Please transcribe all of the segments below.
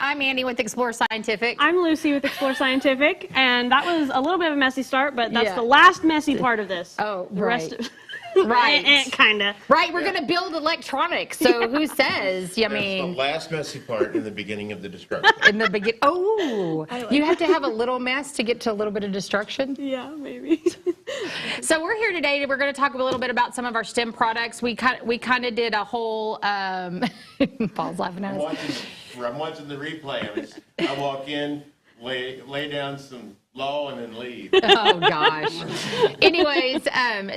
I'm Annie with Explore Scientific. I'm Lucy with Explore Scientific, and that was a little bit of a messy start, but that's Yeah. the last messy part of this. Oh, the right. rest of Right. Kinda. Right, we're going to build electronics, so who says? I mean, That's the last messy part in the beginning of the destruction. in the beginning. Oh, you have to have a little mess to get to a little bit of destruction? Yeah, maybe. So we're here today. We're going to talk a little bit about some of our STEM products. We kind of did a whole. Paul's laughing at us. I'm watching the replay. I walk in, lay down some law, and then leave. Oh gosh. Anyways,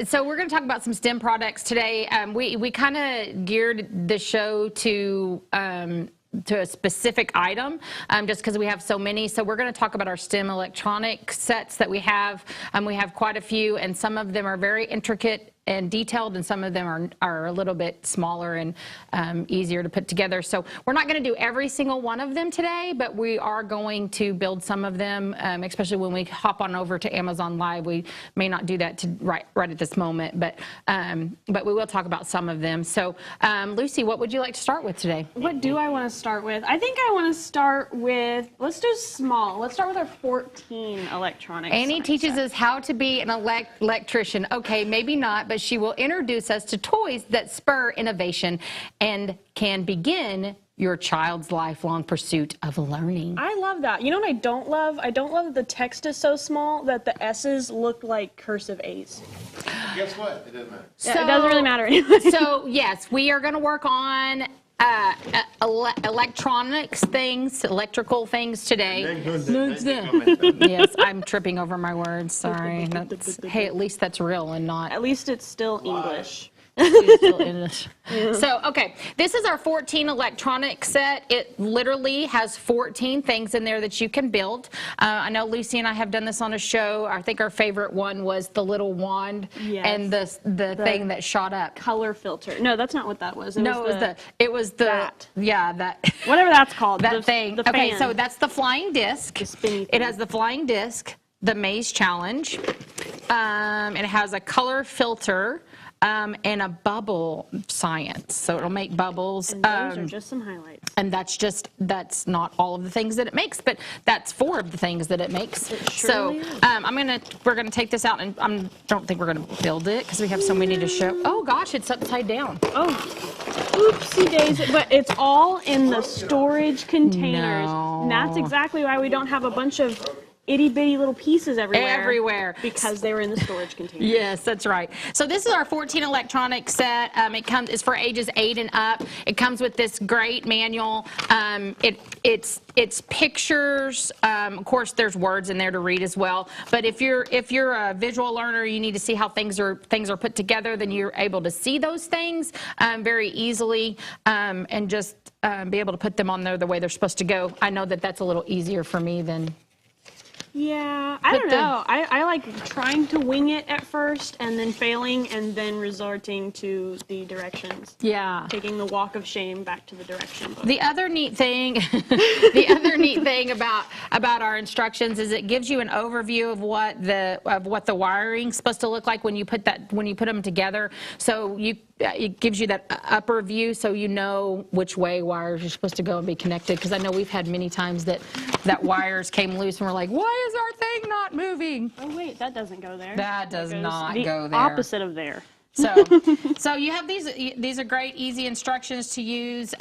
so we're going to talk about some STEM products today. We kind of geared the show to a specific item, just because we have so many. So we're going to talk about our STEM electronic sets that we have. We have quite a few, and some of them are very intricate and detailed, and some of them are a little bit smaller and easier to put together. So we're not going to do every single one of them today, but we are going to build some of them, especially when we hop on over to Amazon Live. We may not do that right at this moment, but we will talk about some of them. So Lucy, what would you like to start with today? What do I want to start with? I think I want to start with, let's do small. Let's start with our 14 electronics. Annie teaches us how to be an electrician. Okay, maybe not, but she will introduce us to toys that spur innovation and can begin your child's lifelong pursuit of learning. I love that. You know what I don't love? I don't love that the text is so small that the S's look like cursive A's. Guess what? It doesn't matter. Yeah, it doesn't really matter anyway. So, yes, we are going to work on electronics things, electrical things today. Yes, I'm tripping over my words. Sorry. Hey, at least that's real and not. At least it's still English. So, okay, this is our 14 electronic set. It literally has 14 things in there that you can build. I know Lucy and I have done this on a show. I think our favorite one was the little wand and the thing that shot up. Color filter. No, that's not what that was. It was the that. Yeah, that whatever that's called. That thing. The okay, fan. so that's the flying disc. The spinny thing. It has the flying disc, the maze challenge. It has a color filter. And a bubble science, so it'll make bubbles. And those are just some highlights. And that's not all of the things that it makes, but that's 4 of the things that it makes. So we're gonna take this out, and I don't think we're gonna build it because we have so many to show. Oh gosh, it's upside down. Oh, oopsie daisy! But it's all in the storage containers. No. And that's exactly why we don't have a bunch of itty bitty little pieces everywhere. Because they were in the storage containers. Yes, that's right. So this is our 14 electronic set. It's for ages 8 and up. It comes with this great manual. It's pictures. Of course, there's words in there to read as well. But if you're a visual learner, you need to see how things are put together. Then you're able to see those things very easily and just be able to put them on there the way they're supposed to go. I know that that's a little easier for me than. Yeah, I don't know. I like trying to wing it at first and then failing and then resorting to the directions. Yeah. Taking the walk of shame back to the direction book. The other neat thing, about our instructions is it gives you an overview of what the wiring's supposed to look like when you put them together. So it gives you that upper view, so you know which way wires are supposed to go and be connected. Because I know we've had many times that wires came loose and we're like, why is our thing not moving? Oh wait, that doesn't go there. That does not the go there. Opposite of there. So you have these are great, easy instructions to use.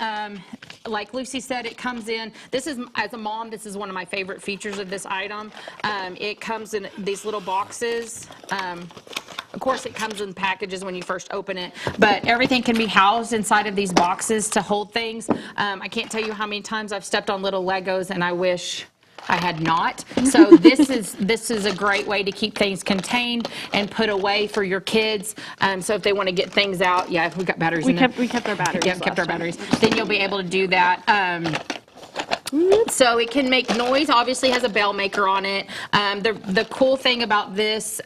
Like Lucy said, it comes in. This is, as a mom, this is one of my favorite features of this item. It comes in these little boxes. Of course, it comes in packages when you first open it, but everything can be housed inside of these boxes to hold things. I can't tell you how many times I've stepped on little Legos, and I wish I had not. So this is a great way to keep things contained and put away for your kids. So if they want to get things out, yeah, we got batteries in there. We kept our batteries. Yeah, kept our batteries. Then you'll be able to do that. So it can make noise. Obviously has a bell maker on it. The cool thing about this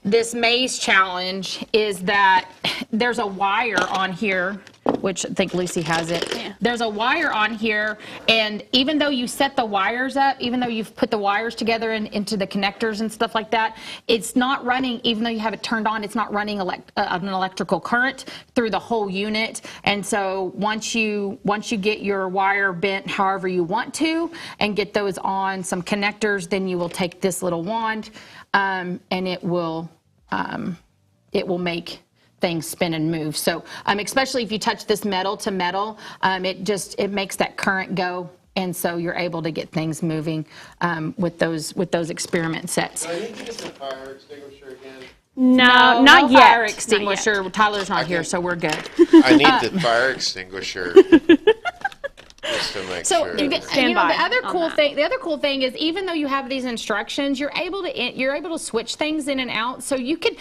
this maze challenge is that there's a wire on here which I think Lucy has it. Yeah. There's a wire on here, and even though you set the wires up, even though you've put the wires together into the connectors and stuff like that, it's not running, even though you have it turned on, it's not running an electrical current through the whole unit. And so once you get your wire bent however you want to and get those on some connectors, then you will take this little wand, and it will make things spin and move. So especially if you touch this metal to metal, it makes that current go, and so you're able to get things moving with those experiment sets. Do I need to get the fire extinguisher again? No, not no yet. fire extinguisher. Tyler's not here, so we're good. I need the fire extinguisher. Just to make So sure. Stand by the other on cool thing is, even though you have these instructions, you're able to switch things in and out. So you could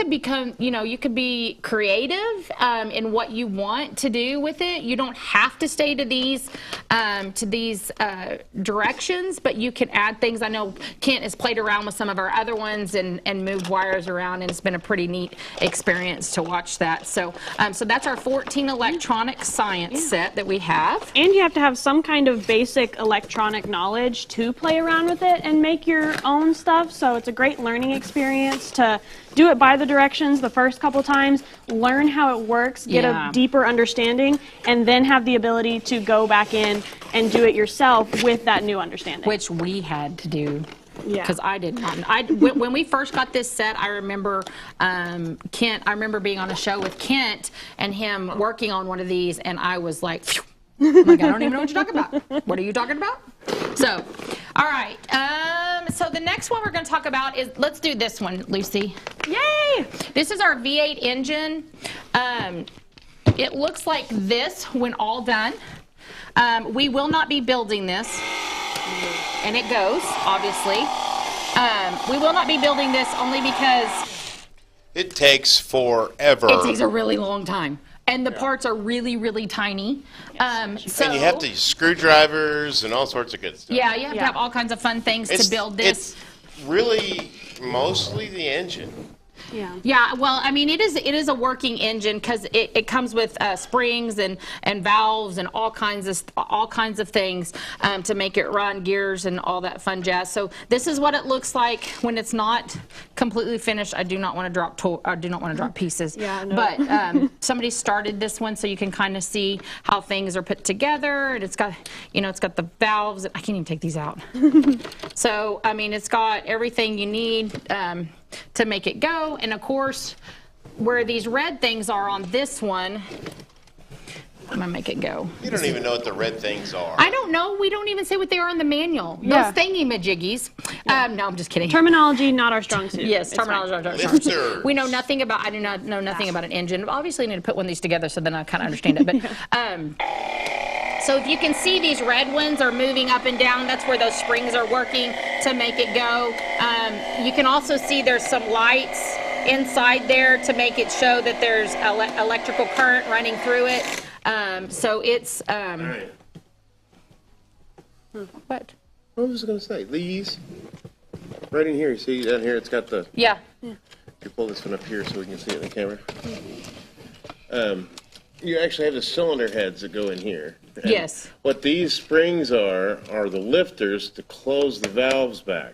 become, you could be creative in what you want to do with it. You don't have to stay to these directions, but you can add things. I know Kent has played around with some of our other ones and moved wires around, and it's been a pretty neat experience to watch that. So so that's our 14 electronic science set that we have. And you have to have some kind of basic electronic knowledge to play around with it and make your own stuff. So it's a great learning experience to do it by the directions the first couple times, learn how it works, get a deeper understanding, and then have the ability to go back in and do it yourself with that new understanding. Which we had to do. Yeah. Because I did not. When we first got this set, I remember Kent. I remember being on a show with Kent and him working on one of these, and I was like, phew. I'm like, I don't even know what you're talking about. What are you talking about? So, all right. So the next one we're going to talk about is, let's do this one, Lucy. Yay! This is our V8 engine. It looks like this when all done. We will not be building this. And it goes, obviously. We will not be building this only because It takes forever. it takes a really long time. And the parts are really, really tiny. So, and you have to use screwdrivers and all sorts of good stuff. Yeah, you have to have all kinds of fun things to build this. It's really mostly the engine. Yeah. Yeah, well, I mean, it is a working engine because it comes with springs and valves and all kinds of things to make it run, gears and all that fun jazz. So this is what it looks like when it's not completely finished. I do not want to drop pieces. Yeah, no. But somebody started this one, so you can kind of see how things are put together. And it's got the valves. I can't even take these out. So I mean, it's got everything you need to make it go. And of course, where these red things are on this one, I'm gonna make it go. You don't even know what the red things are. I don't know. We don't even say what they are in the manual. Yeah. Those thingy-majiggies. No, I'm just kidding. Terminology, not our strong suit. Yes, It's terminology. fine. Not our strong suit. Lifters. We know nothing about. I do not know nothing about an engine. Obviously, I need to put one of these together so then I kind of understand it. But so if you can see, these red ones are moving up and down. That's where those springs are working to make it go. You can also see there's some lights inside there to make it show that there's electrical current running through it. So it's All right. what? What was I going to say? These, right in here, you see down here, it's got the, Yeah. you pull this one up here so we can see it in the camera. You actually have the cylinder heads that go in here. And Yes. what these springs are the lifters to close the valves back.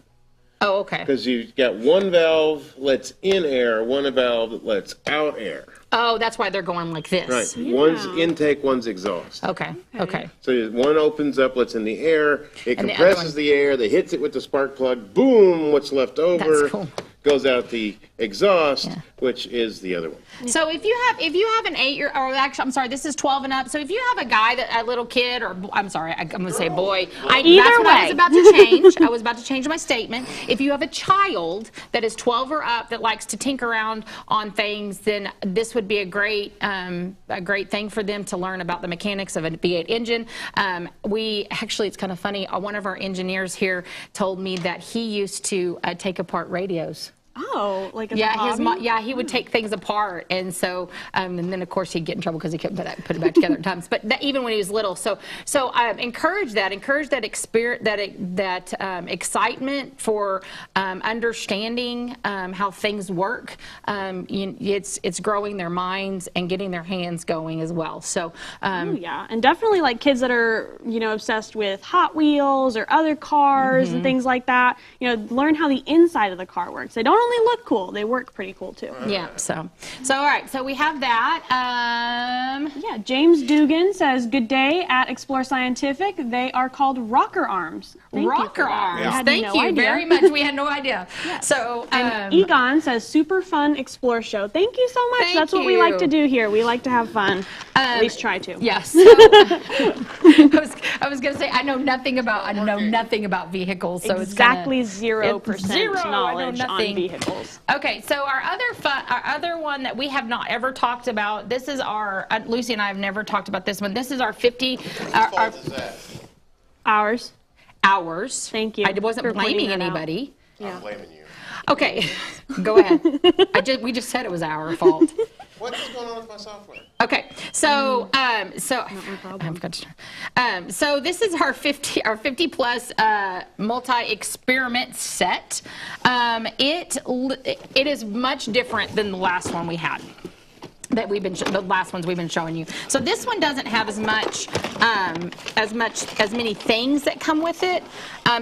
Oh, okay. Because you've got one valve lets in air, one valve that lets out air. Oh, that's why they're going like this. Right. One's intake, one's exhaust. Okay. Okay. So one opens up, lets in the air, it And the other compresses one- the air, they hits it with the spark plug, boom, what's left over That's cool. goes out the exhaust, which is the other one. So if you have an 8-year, or actually, I'm sorry, this is 12 and up. So if you have a guy a little kid, or I'm sorry, I'm going to say boy. That's what I was about to change. I was about to change my statement. If you have a child that is 12 or up that likes to tinker around on things, then this would be a great thing for them to learn about the mechanics of a V8 engine. It's kind of funny. One of our engineers here told me that he used to take apart radios. Oh, like as a Yeah, hobby? he would take things apart, and so and then of course he'd get in trouble because he couldn't put it back together at times. But even when he was little, so encourage that excitement for understanding how things work. It's growing their minds and getting their hands going as well. So Oh, yeah, and definitely like kids that are, obsessed with Hot Wheels or other cars and things like that, learn how the inside of the car works. They don't only look cool, they work pretty cool too. yeah, so all right, so we have that. Yeah, James Dugan says, good day at Explore Scientific. They are called rocker arms. Thank you for Rocker that. arms. I had Thank no you idea. very much. We had no idea. So Egon says, super fun Explore show. Thank you so much. Thank That's what we like to you. do here. We like to have fun. At least try to. Yes. So, I was going to say I know nothing about vehicles. So Exactly it's 0% zero. I know knowledge on nothing. vehicles. Okay, so our other one that we have not ever talked about. This is our Lucy and I have never talked about this one. This is our 50. Whose fault is that? Ours. Hours. Thank you I wasn't for pointing blaming that out. anybody. I'm blaming you. Okay, go ahead. We just said it was our fault. What is going on with my software? Okay, so so this is our 50 plus multi-experiment set. It is much different than the last one we had. That the last ones we've been showing you. So this one doesn't have as many things that come with it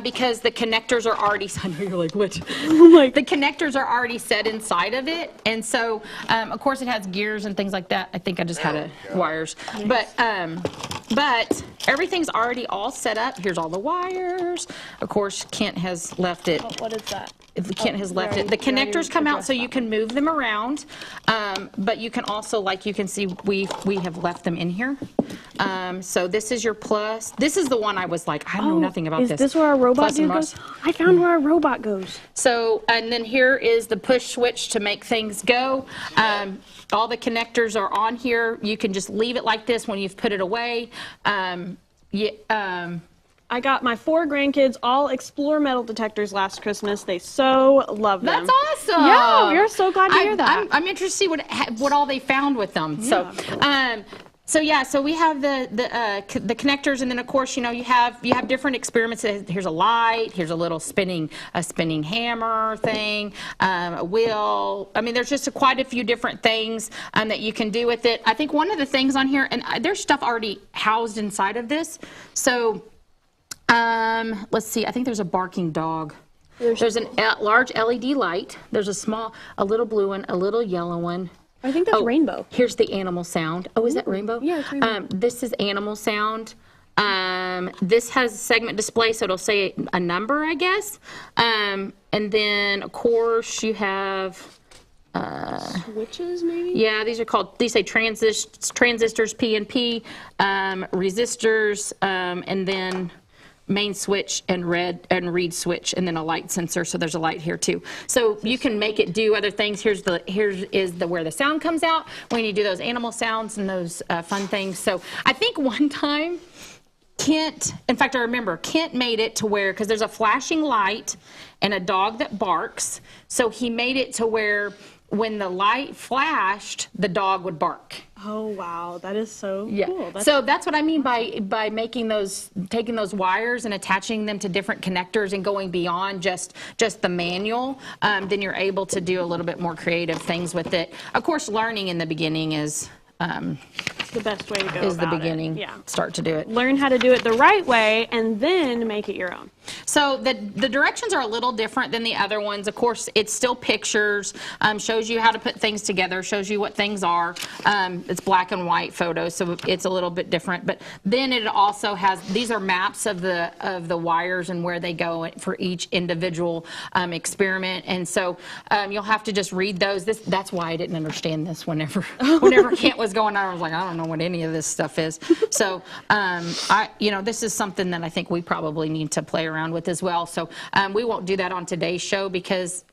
because the connectors are already. I know you're like, what? The connectors are already set inside of it, and so of course it has gears and things like that. I think I just had wires, nice. But everything's already all set up. Here's all the wires. Of course, Kent has left it. What is that? Kent has left it. The connectors come out so you can move them around, but you can also, like you can see, we have left them in here. So this is your plus. This is the one I was like, I know nothing about this. Is this where our robot goes? I found where our robot goes. So, and then here is the push switch to make things go. All the connectors are on here. You can just leave it like this when you've put it away. I got my 4 grandkids all Explore metal detectors last Christmas. They so love them. That's awesome. Yeah, we're so glad to hear that. I'm interested to see what all they found with them. Yeah. So we have the connectors, and then of course you have different experiments. Here's a light. Here's a little spinning hammer thing, a wheel. I mean, there's just quite a few different things that you can do with it. I think one of the things on here, and there's stuff already housed inside of this. So let's see. I think there's a barking dog. There's a large LED light. There's a little blue one, a little yellow one. I think that's rainbow. Here's the animal sound. Oh, is that rainbow? Yeah, it's rainbow. This is animal sound. This has segment display, so it'll say a number, I guess. And then, of course, you have switches, maybe? Yeah, these say transistors, PNP, resistors, and then main switch and read switch, and then a light sensor. So there's a light here too. So you can make it do other things. Here is where the sound comes out when you do those animal sounds and those fun things. So I think one time Kent, in fact, I remember Kent made it to where, because there's a flashing light and a dog that barks. So he made it to where when the light flashed, the dog would bark. Oh wow, that is so cool. So that's what I mean by taking those wires and attaching them to different connectors and going beyond just the manual. Then you're able to do a little bit more creative things with it. Of course, learning in the beginning is the best way to go. Is the about beginning. Yeah. Start to do it. Learn how to do it the right way, and then make it your own. So the directions are a little different than the other ones. Of course, it's still pictures, shows you how to put things together, shows you what things are. It's black and white photos, so it's a little bit different. But then it also has, these are maps of the wires and where they go for each individual experiment. And so you'll have to just read those. That's why I didn't understand this whenever Kent was going on. I was like, I don't know what any of this stuff is. So this is something that I think we probably need to play around with as well. So we won't do that on today's show because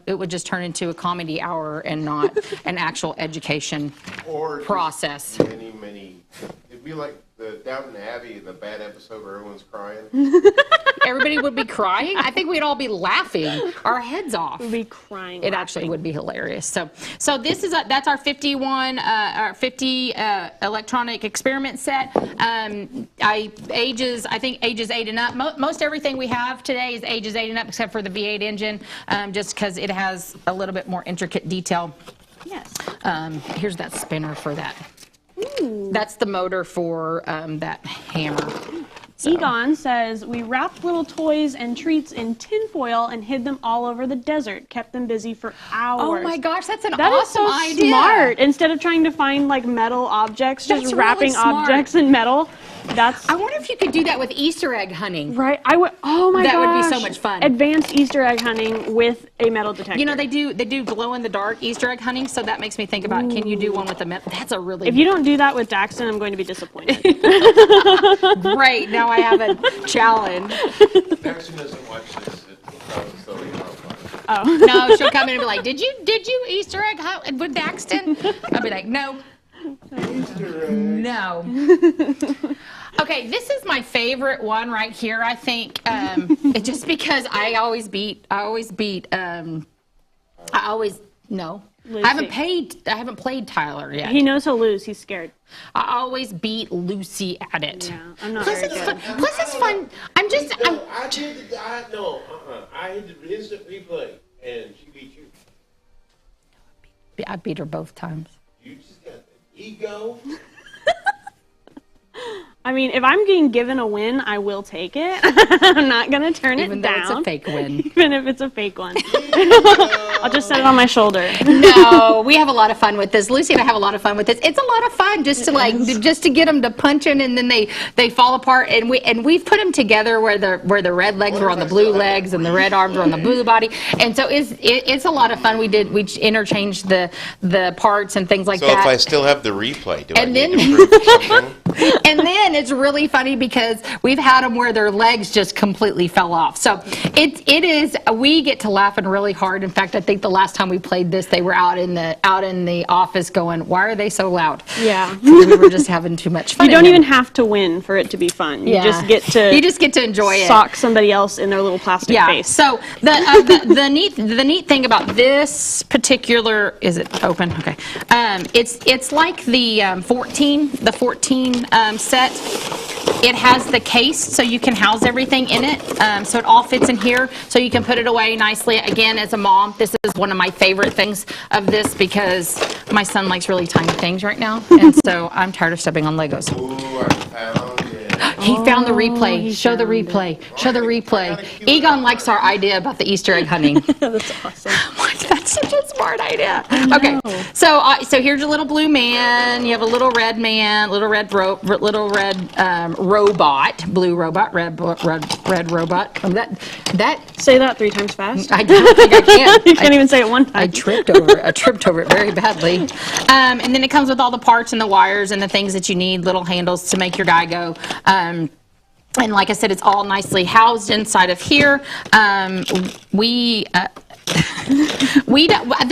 it would just turn into a comedy hour and not an actual education process. It'd be like the Downton Abbey, the bad episode where everyone's crying. everybody would be crying. I think we'd all be laughing our heads off. We'd be crying. It actually would be hilarious. So this is that's our 50 electronic experiment set. I think ages 8 and up. Most everything we have today is ages 8 and up, except for the V8 engine, just because it has a little bit more intricate detail. Yes. Here's that spinner for that. Ooh. That's the motor for that hammer. So. Egon says, we wrapped little toys and treats in tinfoil and hid them all over the desert. Kept them busy for hours. Oh my gosh, that's an That awesome is so idea. smart. Instead of trying to find like metal objects, just That's wrapping really smart. objects in metal. That's I wonder if you could do that with Easter egg hunting. right. I would. Oh my gosh. That would be so much fun. Advanced Easter egg hunting with a metal detector. You know, they do glow in the dark Easter egg hunting, so that makes me think about, can you do one with a metal? That's a really If you don't do that with Daxton, I'm going to be disappointed. great. Now I have a challenge. Paxton doesn't watch this, so you know. Oh. No, she'll come in and be like, did you Easter egg hunt with Daxton? I'll be like, no. No. Okay, this is my favorite one right here. I think just because I always no. Lucy. I haven't played Tyler yet. He knows he'll lose. He's scared. I always beat Lucy at it. Yeah, I'm not Plus very it's good. fun. Plus it's fun. I hit the instant replay, and she beat you. I beat her both times. You just got the ego. I mean, if I'm getting given a win, I will take it. I'm not going to turn Even it though down. it's a fake win. Even if it's a fake one. I'll just set it on my shoulder. No, we have a lot of fun with this. Lucy and I have a lot of fun with this. It's a lot of fun just to get them to punching, and then they fall apart. And we've put them together where the red legs were on the blue legs and the red arms were on the blue body. And so it's a lot of fun. We interchanged the parts and things like that. So if I still have the replay, do I And need then- to prove something? And then it's really funny because we've had them where their legs just completely fell off. So we get to laughing really hard. In fact, I think the last time we played this, they were out in the office going, "Why are they so loud?" Yeah. We were just having too much fun. You don't even have to win for it to be fun. You just get to enjoy it. sock somebody else in their little plastic face. So the neat thing about this particular, is it open? Okay. It's like the 14 set. It has the case so you can house everything in it. So it all fits in here so you can put it away nicely. Again, as a mom, this is one of my favorite things of this because my son likes really tiny things right now. And so I'm tired of stepping on Legos. Ooh, I found it. He found the replay. Show the replay. Show the replay. Egon likes our idea about the Easter egg hunting. That's awesome. That's such a smart idea. Okay, so here's your little blue man. You have a little red man, little red robot, blue robot, red robot. That Say that 3 times fast. I don't think I can. You can't even say it one time. I tripped over it very badly. And then it comes with all the parts and the wires and the things that you need, little handles to make your guy go. And like I said, it's all nicely housed inside of here. The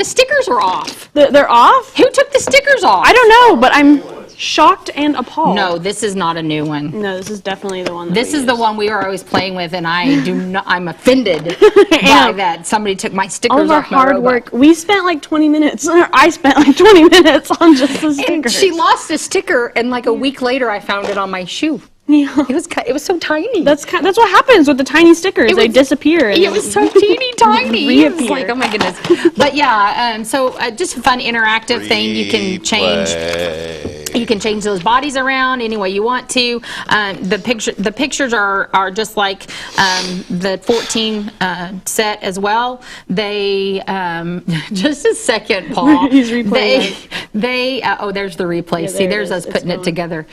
stickers were off. They're off? Who took the stickers off? I don't know, but I'm shocked and appalled. No, this is not a new one. No, this is definitely the one that This we is the used. one we are always playing with, and I'm offended by that. Somebody took my stickers All of our off my hard robot. work. We spent like 20 minutes, or I spent like 20 minutes on just the And stickers. she lost a sticker, and like a week later, I found it on my shoe. Yeah. It was so tiny. That's what happens with the tiny stickers. They disappear. And It was so teeny tiny. It was reappear. like, oh my goodness. But yeah, so just a fun interactive thing. You can change. You can change those bodies around any way you want to. The pictures are just like the 14 set as well. They just a second, Paul. He's replaying there's the replay. Yeah, See, there it there's is. us It's putting it going. together.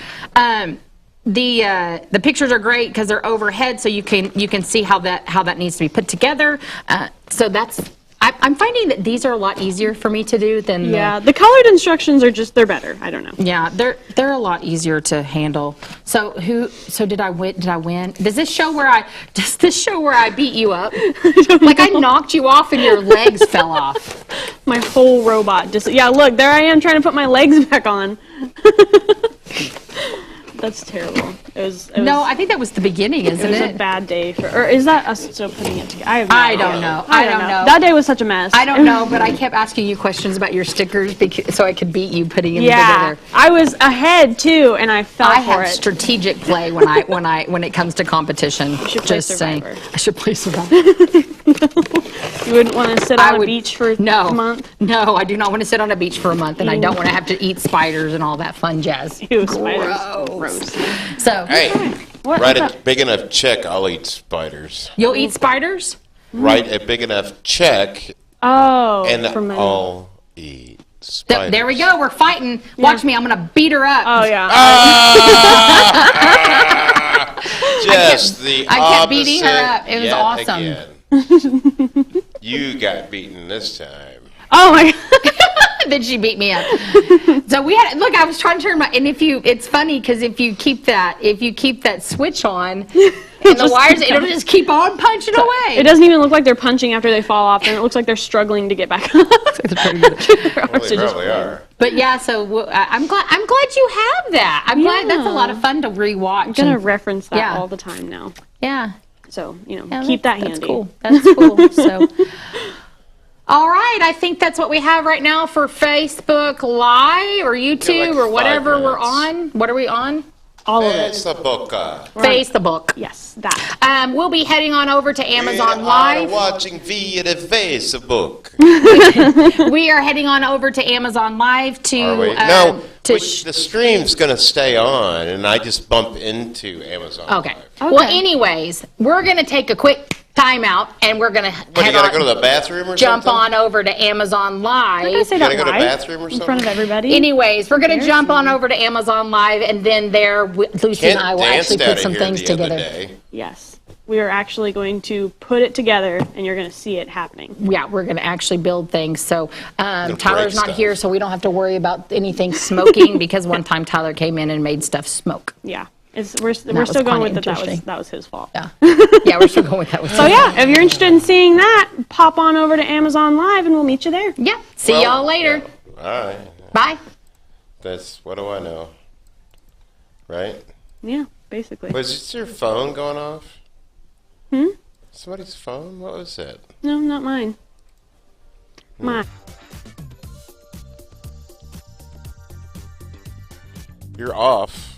The pictures are great because they're overhead, so you can see how that needs to be put together. So I'm finding that these are a lot easier for me to do than the colored instructions are they're better. I don't know. yeah, they're a lot easier to handle. So did I win? Did I win? Does this show where I beat you up? Like I knocked you off and your legs fell off. My whole robot just look, there I am trying to put my legs back on. That's terrible. It was No, I think that was the beginning, it isn't was it? a bad day for, or is that us still putting it together? I don't know. I don't know. That day was such a mess. I don't know, but I kept asking you questions about your stickers so I could beat you putting them Yeah, together. I was ahead too, and I fell I for have it. strategic play when it comes to competition. should play Just saying. Survivor. I should play Survivor. You wouldn't want to sit on a beach for a month? No, I do not want to sit on a beach for a month, and I don't want to have to eat spiders and all that fun jazz. Ew, spiders. Gross. So, Hey, What? write What's a big enough check, I'll eat spiders. you'll eat spiders? Write a big enough check, Oh, and for money. I'll eat spiders. There we go. We're fighting. Watch me. I'm going to beat her up. Oh, yeah. Just the I kept beating her opposite up. It was yet awesome. again. You got beaten this time. Oh, my God. Then she beat me up. So we had, look, I was trying to turn my, and it's funny because if you keep that switch on and the wires, it'll just keep on punching away. It doesn't even look like they're punching after they fall off, and it looks like they're struggling to get back up. Well, they probably are. But yeah, so I'm glad you have that. I'm glad that's a lot of fun to rewatch. I'm going to reference that Yeah. all the time now. Yeah. So, Yeah, keep that that's handy. cool. That's cool. So, all right, I think that's what we have right now for Facebook Live or YouTube like or whatever 5 we're minutes. on. What are we on? All of it. It's a boca. Facebook. Yes, that. We'll be heading on over to Amazon We are Live. watching via the Facebook. We are heading on over to Amazon Live to Are we? No, to the stream's going to stay on, and I just bump into Amazon okay. Live. Well, anyways, we're going to take a quick timeout and we're going to What, you got to go to the bathroom or jump something? on over to Amazon Live. Did I say You that gotta go to live bathroom or in front of something? everybody? Anyways, we're going to jump on over to Amazon Live, and then there, Lucy and I will actually put some things together. Yes. We are actually going to put it together, and you're going to see it happening. Yeah, we're going to actually build things. So break Tyler's not stuff. here, so we don't have to worry about anything smoking because one time Tyler came in and made stuff smoke. Yeah. We're was still going kinda with interesting. that was his fault. Yeah, yeah, we're still going with that. So yeah, if you're interested in seeing that, pop on over to Amazon Live, and we'll meet you there. Yeah. See y'all later. Yeah. All right. Bye. That's, what do I know? Right? Yeah, basically. Was it your phone going off? Somebody's phone? What was that? No, not mine. Mine. You're off.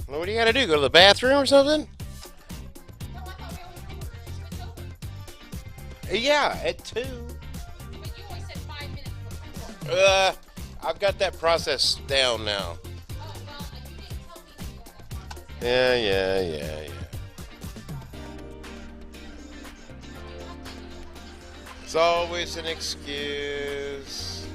Well, what do you got to do? Go to the bathroom or something? Yeah, at 2. I've got that process down now. Yeah. It's always an excuse.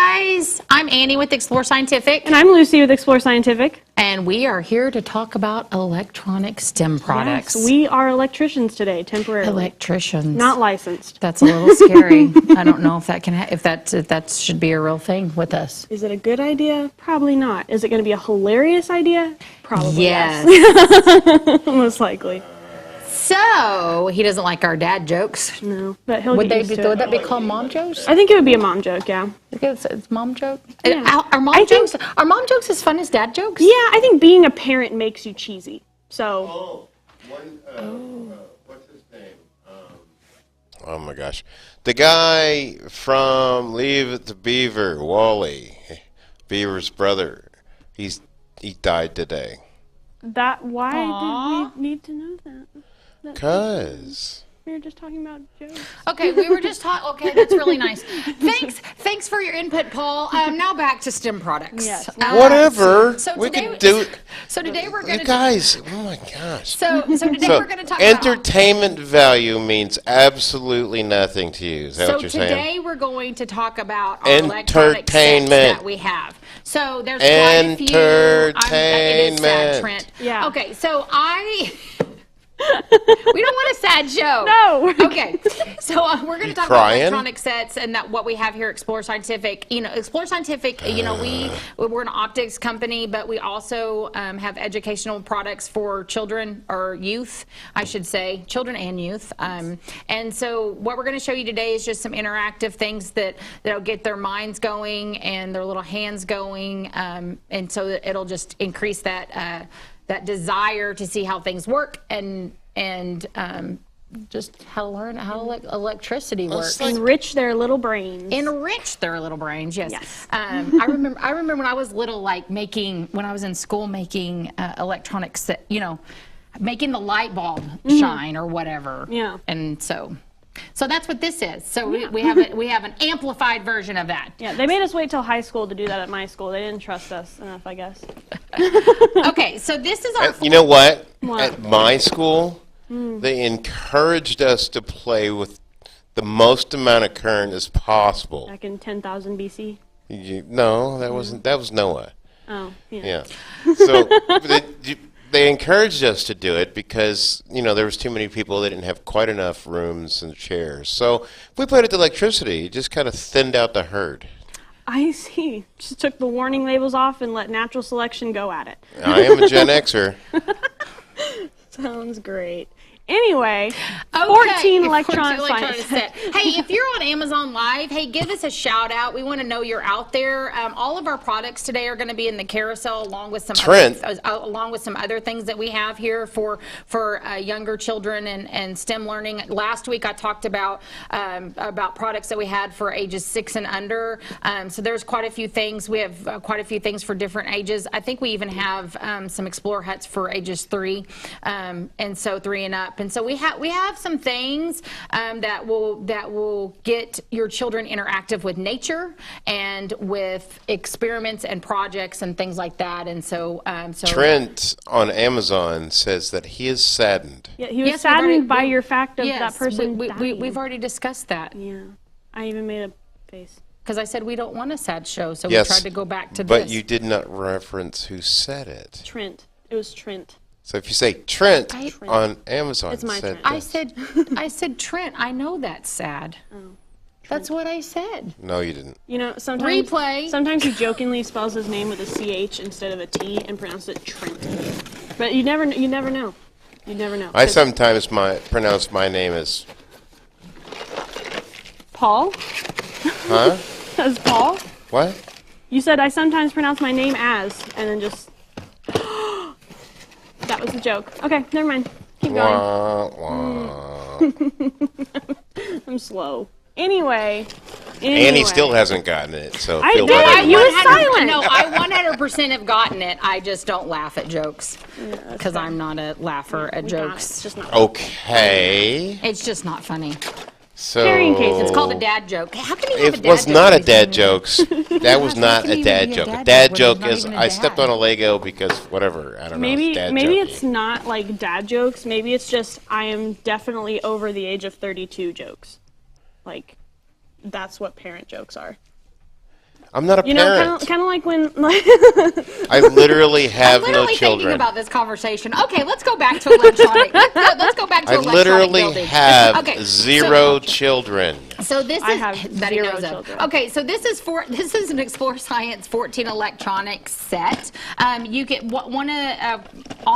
guys. I'm Annie with Explore Scientific. And I'm Lucy with Explore Scientific. And we are here to talk about electronic STEM products. Yes, we are electricians today, temporarily. Electricians. Not licensed. That's a little scary. I don't know if that can if that should be a real thing with us. Is it a good idea? Probably not. Is it going to be a hilarious idea? Probably Yes. Most likely. So he doesn't like our dad jokes. No, but he'll Would get used to would it. that be called mom jokes? I think it would be a mom joke, yeah. It's mom joke. Yeah. Are mom jokes? Are mom jokes as fun as dad jokes? Yeah, I think being a parent makes you cheesy. So. What's his name? Oh my gosh. The guy from Leave It to Beaver, Wally, Beaver's brother, he died today. Why did we need to know that? Cause We were just talking about jokes. Okay, we were just talking. Okay, that's really nice. Thanks for your input, Paul. Now back to STEM products. Yes. whatever. So we today, can do. So today we're You going to. guys, oh my gosh. So today So we're going to talk about. entertainment value means absolutely nothing to you. Is that So what you're today saying? we're going to talk about our electronic sets Entertainment. that we have. So there's quite a few. It is sad, Entertainment. Trent. Yeah. Okay, so we don't want a sad show. No. Okay. So we're going to talk about crying? electronic sets and that what we have here at Explore Scientific. Explore Scientific, we're an optics company, but we also have educational products for children or youth, I should say, children and youth. And so what we're going to show you today is just some interactive things that'll get their minds going and their little hands going. And so that it'll just increase that desire to see how things work and just how to learn how electricity works. Enrich their little brains. Enrich their little brains, yes. Yes. I remember when I was little, like when I was in school making electronics, making the light bulb shine or whatever. Yeah. And so that's what this is. So we have an amplified version of that. Yeah, they made us wait till high school to do that at my school. They didn't trust us enough, I guess. Okay, so this is our. You know what? What? At my school, they encouraged us to play with the most amount of current as possible. Back in 10,000 BC. No, that wasn't. That was Noah. Oh, yeah. Yeah. So they encouraged us to do it because there was too many people. They didn't have quite enough rooms and chairs. So if we put it to electricity, it just kind of thinned out the herd. I see. Just took the warning labels off and let natural selection go at it. I am a Gen Xer. Sounds great. Anyway, Okay, 14 electronic science. set. Hey, if you're on Amazon Live, hey, give us a shout out. We want to know you're out there. All of our products today are going to be in the carousel along with some other things that we have here for younger children and STEM learning. Last week I talked about products that we had for ages 6 and under. So there's quite a few things. We have quite a few things for different ages. I think we even have some Explorer huts for ages 3, and so 3 and up. And so we have some things that will get your children interactive with nature and with experiments and projects and things like that. And so Trent on Amazon says that he is saddened. Yeah, he was saddened by your fact of that person dying. We've already discussed that. Yeah, I even made a face. Because I said we don't want a sad show, so Yes, we tried to go back to but this. you did not reference who said it. Trent. It was Trent. So if you say Trent on Amazon, It's my said turn. this. I said Trent. I know that's sad. That's what I said. No, you didn't. Sometimes Replay. Sometimes he jokingly spells his name with a CH instead of a T and pronounces it Trent. But you never know. You never know. I sometimes pronounce my name as Paul. huh? As Paul. What? You said I sometimes pronounce my name as, and then just. That was a joke. Okay, never mind. Keep going. Wah, wah. I'm slow. Anyway. Annie still hasn't gotten it, so I feel did. better. You were silent. No, I 100% have gotten it. I just don't laugh at jokes because I'm not a laugher at jokes. It's just not. Okay. It's just not funny. So Carrying cases. It's called a dad joke. How can you have a it dad was joke not a if dad he's jokes. That was not can a even dad be a joke. dad A dad joke joke when he's is not even a I stepped dad. on a Lego because whatever. I don't know. Maybe It's dad it's jokey. not like dad jokes. Maybe it's just I am definitely over the age of 32 jokes. Like, that's what parent jokes are. I'm not a You know, parent. kind of like when I literally have I'm literally no thinking children. about this conversation. Okay, let's go back to electronic. Let's go back to I electronic literally building. have Okay, zero children. So this I is have Betty 0 knows of. children. Okay, so this is an Explore Science 14 electronics set. You get one on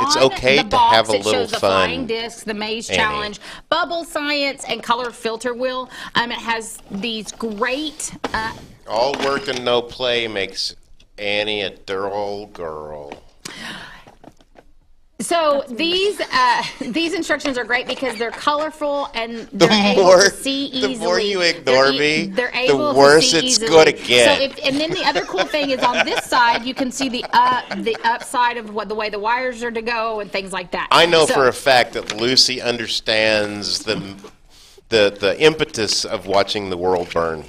It's okay the to box. have a it little shows the fun, flying disc, the maze Annie. challenge, bubble science, and color filter wheel. It has these great. All work and no play makes Annie a dull girl. So these instructions are great because they're colorful and The they're able more- to see the easily. more you ignore me, they're the able worse to see it's easily. gonna get. So and then the other cool thing is on this side you can see the upside of the way the wires are to go and things like that. I know So- for a fact that Lucy understands the impetus of watching the world burn.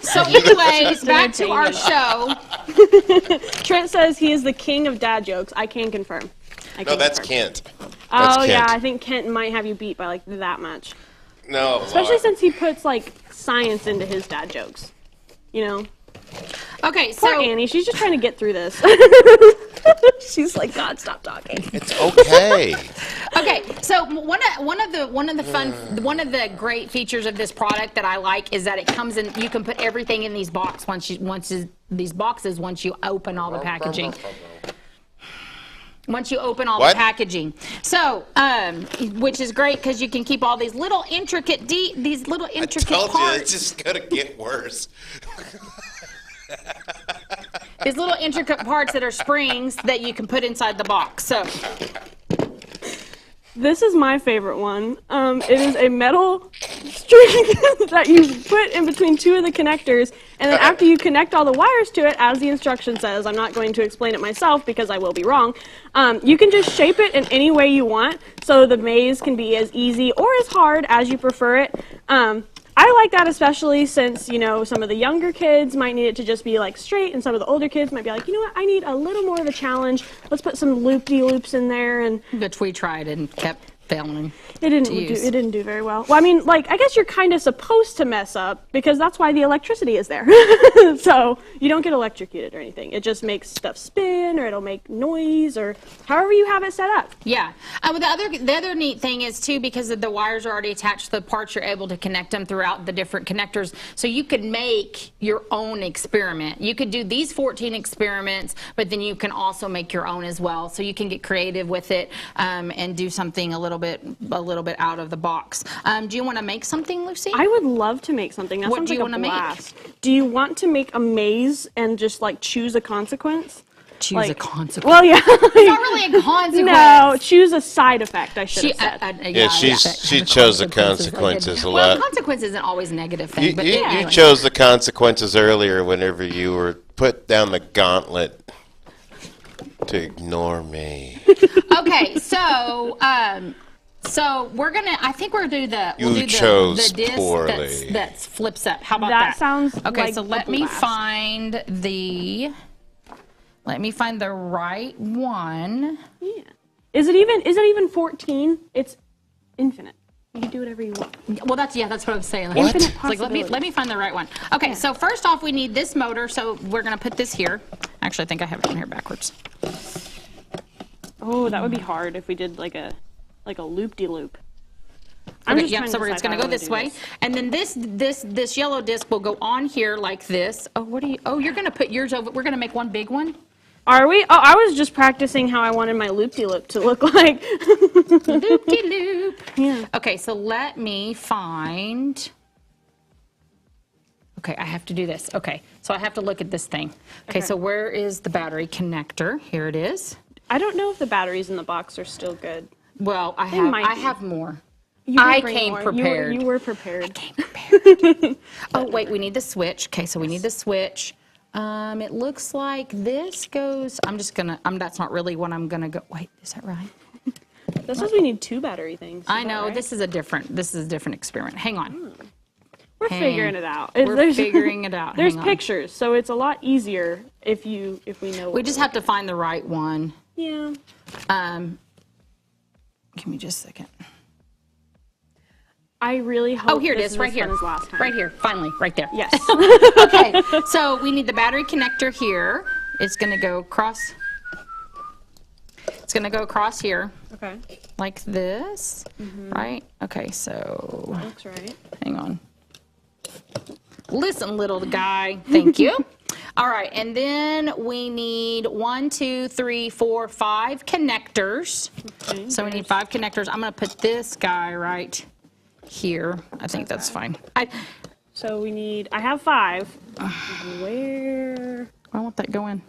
So anyways, back to our show. Trent says he is the king of dad jokes. I can confirm. No, that's Kent. Oh That's yeah, Kent. I think Kent might have you beat by like that much. No. Especially since he puts like science into his dad jokes. You know? Okay, Poor so Annie, she's just trying to get through this. She's like, God, stop talking. It's okay. Okay, so one of the great features of this product that I like is that it comes in. You can put everything in these boxes once you open all the packaging. Once you open all What? the packaging, so which is great because you can keep all these little intricate I told you, parts. it's just gonna get worse. These little intricate parts that are springs that you can put inside the box. So This is my favorite one. It is a metal string that you put in between two of the connectors, and then after you connect all the wires to it, as the instruction says, I'm not going to explain it myself because I will be wrong, you can just shape it in any way you want, so the maze can be as easy or as hard as you prefer it. I like that especially since, you know, some of the younger kids might need it to just be like straight, and some of the older kids might be like, you know what, I need a little more of a challenge. Let's put some loop-de-loops in there. And which we tried and kept failing. it didn't do very well. Well, I mean, like, I guess you're kind of supposed to mess up because that's why the electricity is there. So you don't get electrocuted or anything. It just makes stuff spin, or it'll make noise, or however you have it set up. Yeah. But the other neat thing is too, because the wires are already attached to the parts, you're able to connect them throughout the different connectors. So you could make your own experiment. You could do these 14 experiments, but then you can also make your own as well. So you can get creative with it and do something a little bit out of the box. Do you want to make something, Lucy? I would love to make something. That What sounds do you like a wanna make? blast. Do you want to make a maze and just like choose a consequence? Choose a consequence. Well, yeah. It's not really a consequence. No, choose a side effect, I should have said. Yeah, she chose the consequences a Well, lot. consequence isn't always a negative thing. You, but you, anyway. you chose the consequences earlier whenever you were put down the gauntlet to ignore me. Okay, so we're gonna. I think we'll do the. You We'll do chose the disc poorly. that flips up. How about That that? sounds okay. like So a let me blast. find the. Let me find the right one. Yeah. Is it even 14? It's infinite. You can do whatever you want. Well, that's what I was saying. What? Infinite It's like let me find the right one. Okay, so first off, we need this motor. So we're gonna put this here. Actually, I think I have it in here backwards. Oh, that would be hard if we did like a loop-de-loop. Okay, yep, so it's going to go this way. And then this yellow disc will go on here like this. Oh, you're going to put yours over. We're going to make one big one. Are we? Oh, I was just practicing how I wanted my loop-de-loop to look like. Loop-de-loop. Yeah. Okay, so let me find. Okay, I have to do this. Okay, so I have to look at this thing. Okay, so where is the battery connector? Here it is. I don't know if the batteries in the box are still good. Well, I might be. have more. You did I bring came more. prepared. You were prepared. Oh, wait, we need the switch. Okay, so we need the switch. It looks like this goes. I'm just gonna. That's not really what I'm gonna go. Wait, is that right? This says we need 2 battery things. I Is that know right? this is a different experiment. Hang on. We're figuring it out. We're figuring it out. There's Hang on. pictures, so it's a lot easier if we know. We just have to find the right one. Yeah. Give me just a second. I really hope Oh, here it this is, right as here. fun as last time. Right here, finally, right there. Yes. Okay, so we need the battery connector here. It's going to go across. It's going to go across here. Okay. Like this, right? Okay, so That's right. hang on. Listen, little guy. Thank you. All right, and then we need 1, 2, 3, 4, 5 connectors. Okay. So we need 5 connectors. I'm going to put this guy right here. I think that's fine. So we need, I have 5. Where? I want that going.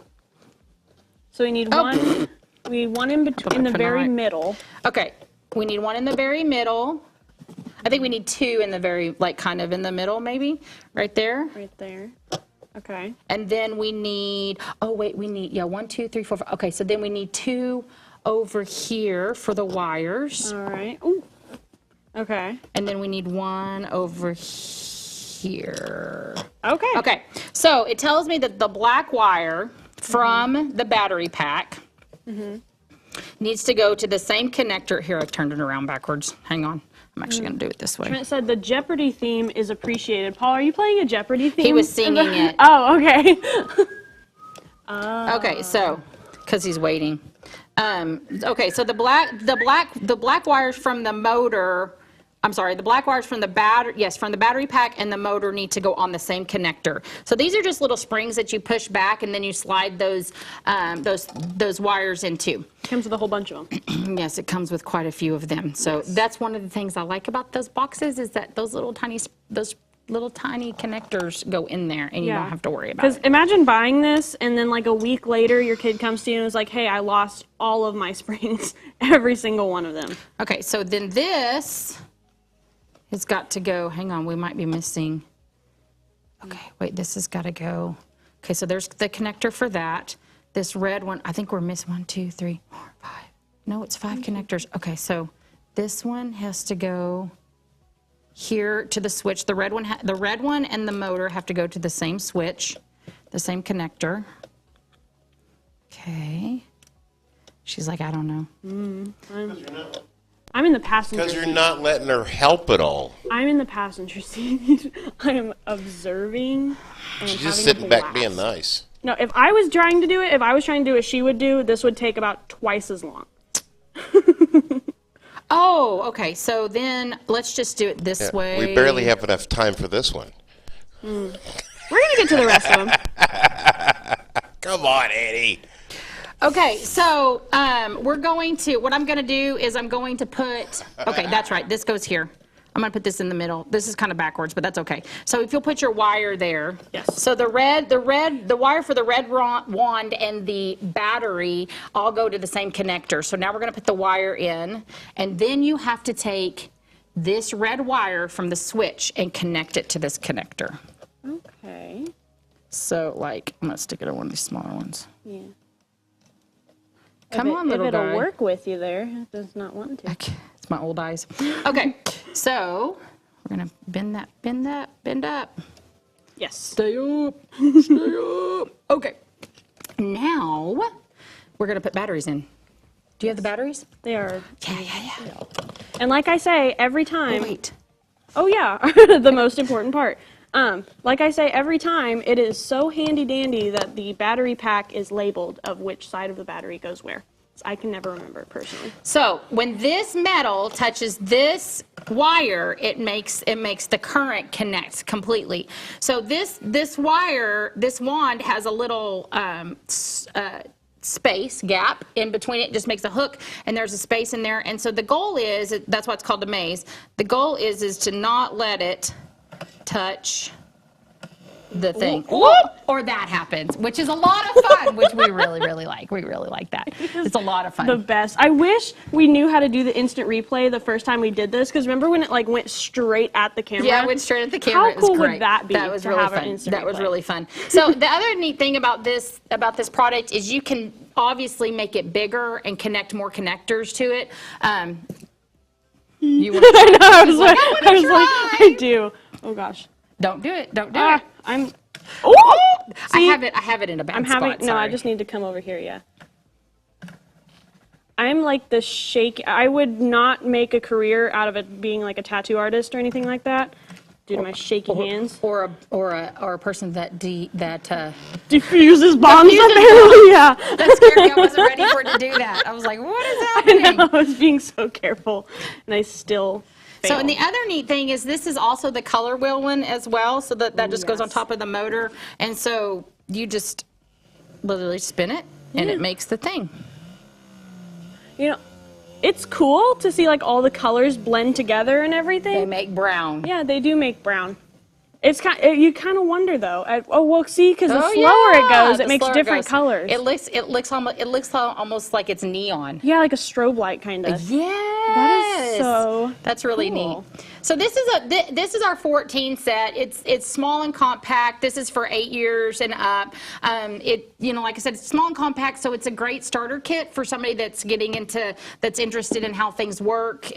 So we need one. We need one in between, in the very middle. Okay, we need one in the very middle. I think we need 2 in the very, like, kind of in the middle, maybe, right there. Right there. Okay. And then we need, oh wait, we need, 1, 2, 3, 4, 5. Okay, so then we need 2 over here for the wires. All right. Ooh. Okay. And then we need 1 over here. Okay. Okay, so it tells me that the black wire from the battery pack needs to go to the same connector. Here, I turned it around backwards. Hang on. I'm actually going to do it this way. Trent said the Jeopardy theme is appreciated. Paul, are you playing a Jeopardy theme? He was singing it. Oh, okay. Okay, so because he's waiting. Okay, so the black wires from the motor. I'm sorry, the black wires from the battery. Yes, from the battery pack and the motor need to go on the same connector. So these are just little springs that you push back and then you slide those wires into. Comes with a whole bunch of them. Yes, it comes with quite a few of them. So that's one of the things I like about those boxes is that those little tiny connectors go in there and you don't have to worry about Because it. imagine buying this and then like a week later your kid comes to you and is like, hey, I lost all of my springs, every single one of them. Okay, so then this has got to go. Hang on, we might be missing. Okay, wait, this has got to go. Okay, so there's the connector for that. This red one, I think we're missing 1, 2, 3, 4, 5. No, it's 5 connectors. Okay, so this one has to go here to the switch. The red one and the motor have to go to the same switch, the same connector. Okay. She's like, I don't know. I'm in the passenger Because you're seat. not letting her help at all. I'm in the passenger seat. I am observing and She's just having a sitting back blast. being nice. No, if I was trying to do it, what she would do, this would take about twice as long. Oh, okay. So then let's just do it this way. We barely have enough time for this one. We're going to get to the rest of them. Come on, Eddie. Okay, so what I'm going to do is I'm going to put, okay, that's right, this goes here. I'm going to put this in the middle. This is kind of backwards, but that's okay. So if you'll put your wire there. Yes. So the wire for the red wand and the battery all go to the same connector. So now we're going to put the wire in, and then you have to take this red wire from the switch and connect it to this connector. Okay. So, like, I'm going to stick it on one of these smaller ones. Yeah. Come on, little If it'll guy. work with you there, it does not want to. Okay, it's my old eyes. Okay, so we're gonna bend up. Yes. Stay up. Okay, now we're gonna put batteries in. Do you have the batteries? They are. Yeah. And like I say, every Oh, time. wait. Oh, yeah. The most important part. Like I say, every time, it is so handy dandy that the battery pack is labeled of which side of the battery goes where. I can never remember it personally. So when this metal touches this wire, it makes the current connect completely. So this wand has a little space gap in between it, just makes a hook, and there's a space in there. And so the goal is, that's why it's called a maze. The goal is to not let it touch the thing, or that happens, which is a lot of fun, which we really like. We really like that. It's a lot of fun. The best. I wish we knew how to do the instant replay the first time we did this, because remember when it like went straight at the camera? Yeah, it went straight at the camera. How cool would that be? That was to really have an fun. instant That was replay? really fun. So the other neat thing about this product is you can obviously make it bigger and connect more connectors to it. You want I was like, I do. Oh gosh. Don't do it. Don't do it. I'm. Oh! I See? have it in a bad I'm spot. having. No, I sorry. just need to come over here. Yeah. I'm like the I would not make a career out of it being like a tattoo artist or anything like that, due to my shaky hands. Or a person that Diffuses bombs apparently, yeah. That's scary. I wasn't ready for it to do that. I was like, what is happening? I was being so careful, and I still failed. So, and the other neat thing is this is also the color wheel one as well, so that just goes on top of the motor, and so you just literally spin it, and it makes the thing. You know, it's cool to see like all the colors blend together and everything. They make brown. Yeah, they do make brown. It's you kind of wonder though. Well, see, because the slower it goes, it makes different colors. It looks almost like it's neon. Yeah, like a strobe light kind of. Yes. That's really cool. neat. So this is our 14 set. It's small and compact. This is for 8 years and up. Like I said, it's small and compact, so it's a great starter kit for somebody that's that's interested in how things work.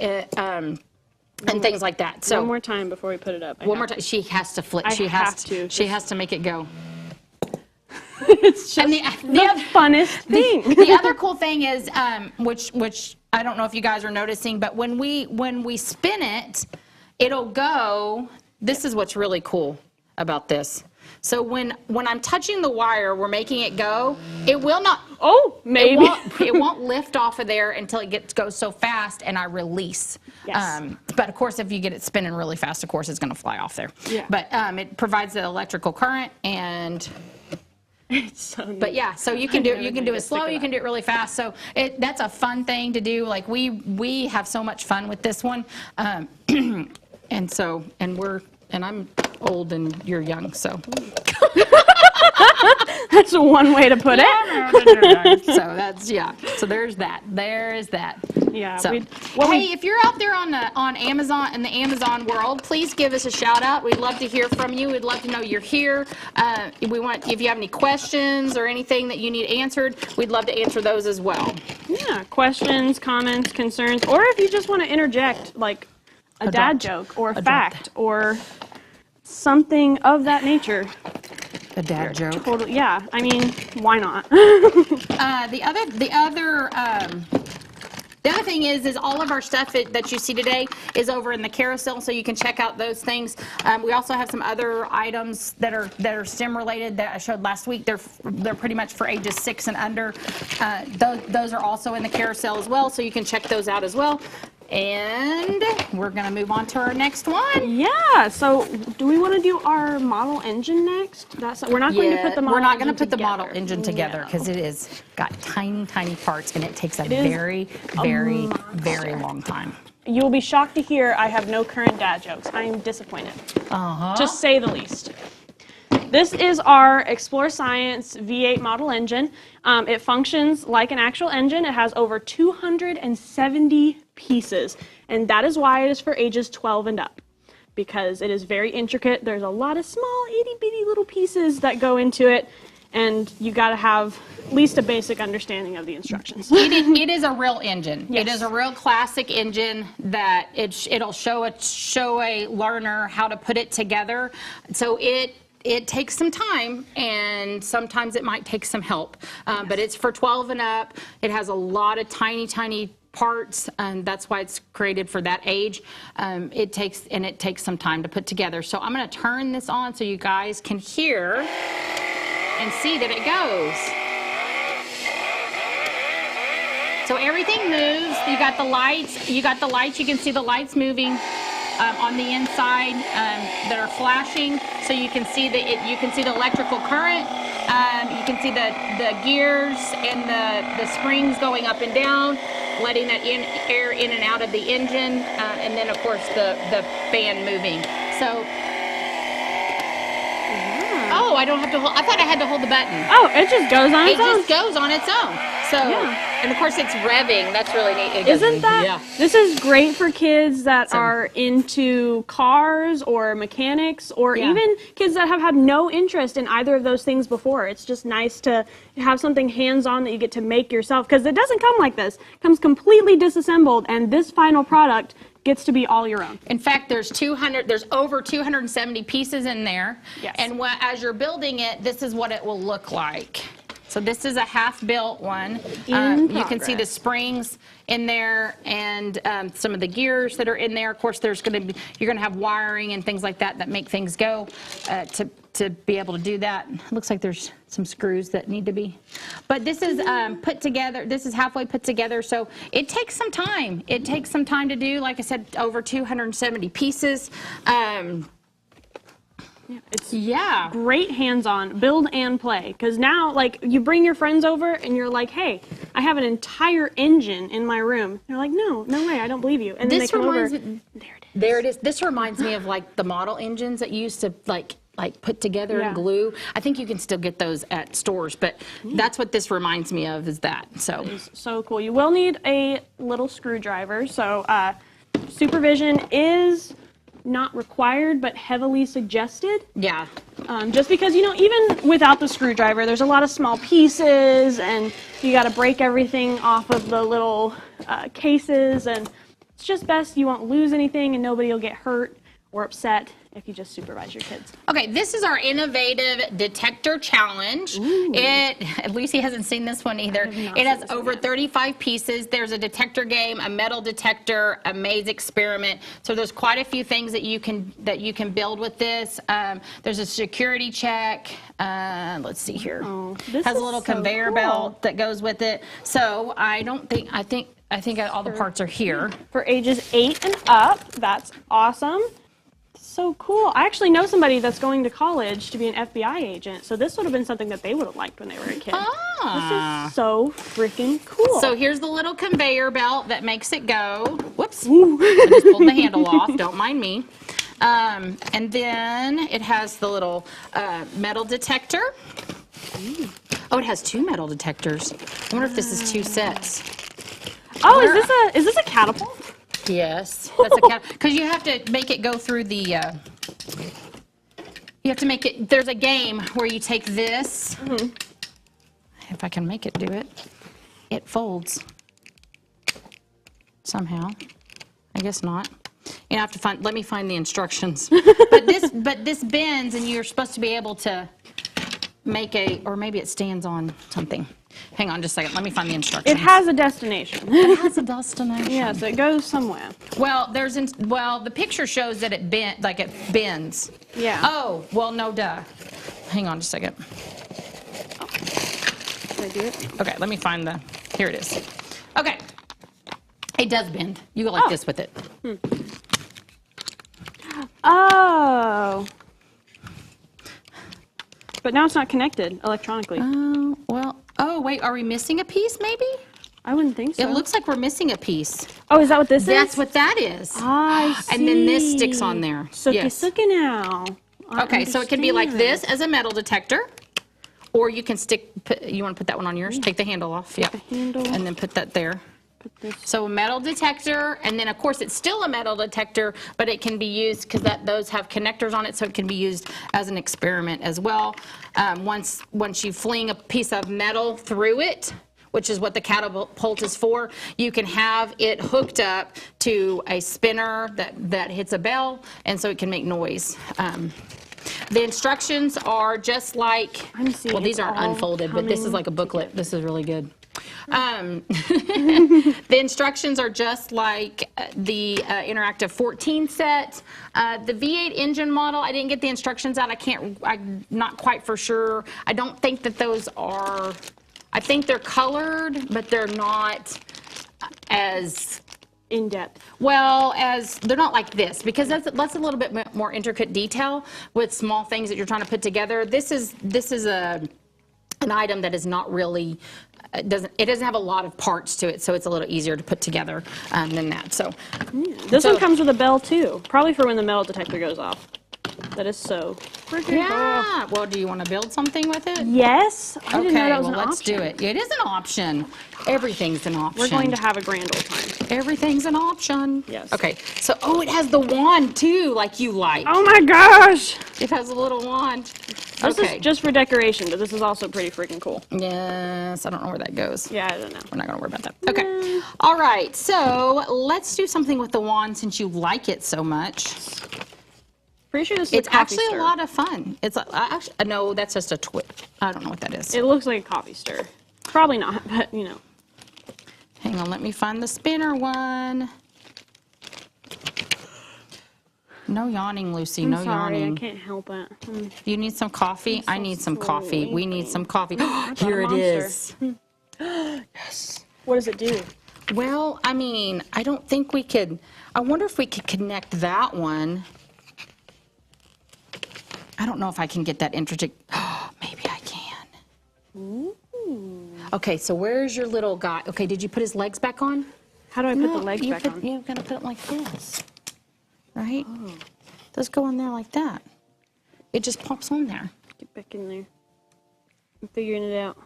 And things like that. So one more time before we put it up. One more time. She has to flip. She has to make it go. It's just the funnest thing. The other cool thing is, which I don't know if you guys are noticing, but when we spin it, it'll go. This is what's really cool about this. So when I'm touching the wire, we're making it go. It will not. Oh, maybe. It won't lift off of there until it goes so fast, and I release. Yes. But of course, if you get it spinning really fast, of course, it's going to fly off there. Yeah. But it provides the electrical current, and. It's so neat. But yeah, so you can do it slow, you can do it really fast. So that's a fun thing to do. Like we have so much fun with this one, and I'm old and you're young, so. That's one way to put it. So there's that. There is that. Yeah. So, if you're out there on Amazon, in the Amazon world, please give us a shout out. We'd love to hear from you. We'd love to know you're here. If you have any questions or anything that you need answered, we'd love to answer those as well. Yeah, questions, comments, concerns, or if you just want to interject like a dad joke or a fact or something of that nature. A dad joke. Totally, yeah. I mean, why not? The other thing is all of our stuff that you see today is over in the carousel, so you can check out those things. We also have some other items that are STEM related that I showed last week. They're pretty much for ages 6 and under. Those are also in the carousel as well, so you can check those out as well. And we're going to move on to our next one. Yeah. So, do we want to do our model engine next? We're not going to put the model. We're not going to put the model engine together because it is got tiny parts and it takes a very long time. You will be shocked to hear I have no current dad jokes. I am disappointed, to say the least. This is our Explore Science V8 model engine. It functions like an actual engine. It has over 270 pieces, and that is why it is for ages 12 and up, because it is very intricate. There's a lot of small itty-bitty little pieces that go into it, and you got to have at least a basic understanding of the instructions. It is a real engine. Yes. It is a real classic engine that it'll show a learner how to put it together. So it takes some time, and sometimes it might take some help. But it's for 12 and up. It has a lot of tiny parts, and that's why it's created for that age. It takes some time to put together. So I'm going to turn this on so you guys can hear and see that it goes. So everything moves. You got the lights. You can see the lights moving on the inside that are flashing. So you can see the electrical current. You can see the gears and the springs going up and down, letting that air in and out of the engine, and then of course the fan moving. So. Oh, I don't have to hold. I thought I had to hold the button. Oh, it just goes on its own. It just goes on its own. So, and of course it's revving. That's really neat. Isn't that? Yeah. This is great for kids that are into cars or mechanics, or even kids that have had no interest in either of those things before. It's just nice to have something hands-on that you get to make yourself, because it doesn't come like this. It comes completely disassembled, and this final product gets to be all your own. In fact, there's over 270 pieces in there. Yes. And as you're building it, this is what it will look like. So this is a half-built one. You can see the springs in there and some of the gears that are in there. Of course, you're going to have wiring and things like that make things go to be able to do that. It looks like there's some screws that need to be. But this is put together. This is halfway put together, so it takes some time. It takes some time to do. Like I said, over 270 pieces. It's Yeah. great hands-on, build and play. Because now, like, you bring your friends over and you're like, hey, I have an entire engine in my room. They're like, no way, I don't believe you. And then they come over. There it is. This reminds me of like the model engines that you used to like put together and glue. I think you can still get those at stores, but that's what this reminds me of, is that. So It's so cool. You will need a little screwdriver. So supervision is not required, but heavily suggested. yeah. Just because, you know, even without the screwdriver, there's a lot of small pieces, and you got to break everything off of the little cases, and it's just best you won't lose anything and nobody will get hurt or upset if you just supervise your kids. Okay, this is our innovative detector challenge. Lucy hasn't seen this one either. It has over 35 pieces. There's a detector game, a metal detector, a maze experiment. So there's quite a few things that you can build with this. There's a security check. Let's see here. This has a is little so conveyor cool. belt that goes with it. So I think all the parts are here. For ages 8 and up, that's awesome. So cool. I actually know somebody that's going to college to be an FBI agent, so this would have been something that they would have liked when they were a kid. This is so freaking cool. So here's the little conveyor belt that makes it go. Whoops. I just pulled the handle off. Don't mind me. And then it has the little metal detector. Oh, it has 2 metal detectors. I wonder if this is 2 sets. Oh, is this a catapult? Yes, that's a because you have to make it go through the. You have to make it. There's a game where you take this. If I can make it do it, it folds. Somehow, I guess not. You have to find. Let me find the instructions. but this bends, and you're supposed to be able to make or maybe it stands on something. Hang on just a second. Let me find the instructions. It has a destination. It has a destination. Yes, it goes somewhere. Well, the picture shows that it bends. Yeah. Oh, well, no, duh. Hang on just a second. Did I do it? Okay, let me find here it is. Okay. It does bend. You go like this with it. Oh. But now it's not connected electronically. Oh, well. Oh, wait, are we missing a piece maybe? I wouldn't think so. It looks like we're missing a piece. Oh, is that what this is? That's what that is. I see. And then this sticks on there. Yes. Suki now. Okay, so it can be like this as a metal detector, or you can you want to put that one on yours? Take the handle off. Yeah. The handle. And then put that there. Put this. So a metal detector, and then of course it's still a metal detector, but it can be used because those have connectors on it, so it can be used as an experiment as well. Once you fling a piece of metal through it, which is what the catapult is for, you can have it hooked up to a spinner that hits a bell, and so it can make noise. The instructions are just like, well, these aren't unfolded, but this is like a booklet. This is really good. The instructions are just like the Interactive 14 set. The V8 engine model, I didn't get the instructions out. I'm not quite for sure. I don't think that those are, I think they're colored, but they're not as In depth. well as, they're not like this, because that's a little bit more intricate detail with small things that you're trying to put together. This is an item that is not really, it doesn't have a lot of parts to it, so it's a little easier to put together than that. So This one comes with a bell too, probably for when the metal detector goes off. That is so freaking yeah. Well, do you want to build something with it? Yes. I didn't know Okay, that was well, an let's option. do it. It is an option. Everything's an option. We're going to have a grand old time. Everything's an option. Yes. Okay. So, it has the wand too, like you like. Oh my gosh! It has a little wand. This Okay. is just for decoration, but this is also pretty freaking cool. Yes, I don't know where that goes. Yeah, I don't know. We're not going to worry about that. Okay. All right. So let's do something with the wand since you like it so much. Pretty sure this is It's a coffee actually stir. a lot of fun. It's actually no, that's just a twit. I don't know what that is. It looks like a coffee stir. Probably not, but you know. Hang on, let me find the spinner one. No yawning, Lucy. I'm no sorry, yawning. I can't help it. You need some coffee? I need some coffee. We need some coffee. got Here a it is. Yes. What does it do? Well, I mean, I don't think we could. I wonder if we could connect that one. I don't know if I can get that interject. Maybe I can. Ooh. Okay, so where's your little guy? Okay, did you put his legs back on? How do I put the legs back on? You're going to put it like this, right? Those go in there like that. It just pops on there. Get back in there. I'm figuring it out.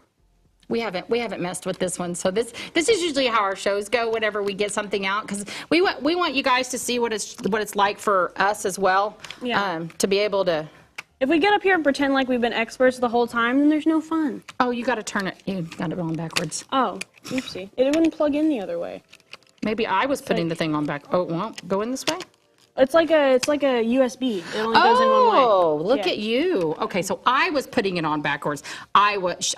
We haven't messed with this one, so this is usually how our shows go. Whenever we get something out, because we want you guys to see what it's like for us as well. Yeah. To be able to. If we get up here and pretend like we've been experts the whole time, then there's no fun. Oh, you got to turn it. You got it on backwards. Oh, oopsie. It wouldn't plug in the other way. Maybe I was putting the thing on back. Oh, it won't go in this way. It's like a USB. It only goes in one way. Oh, look Yeah. at you. Okay, so I was putting it on backwards.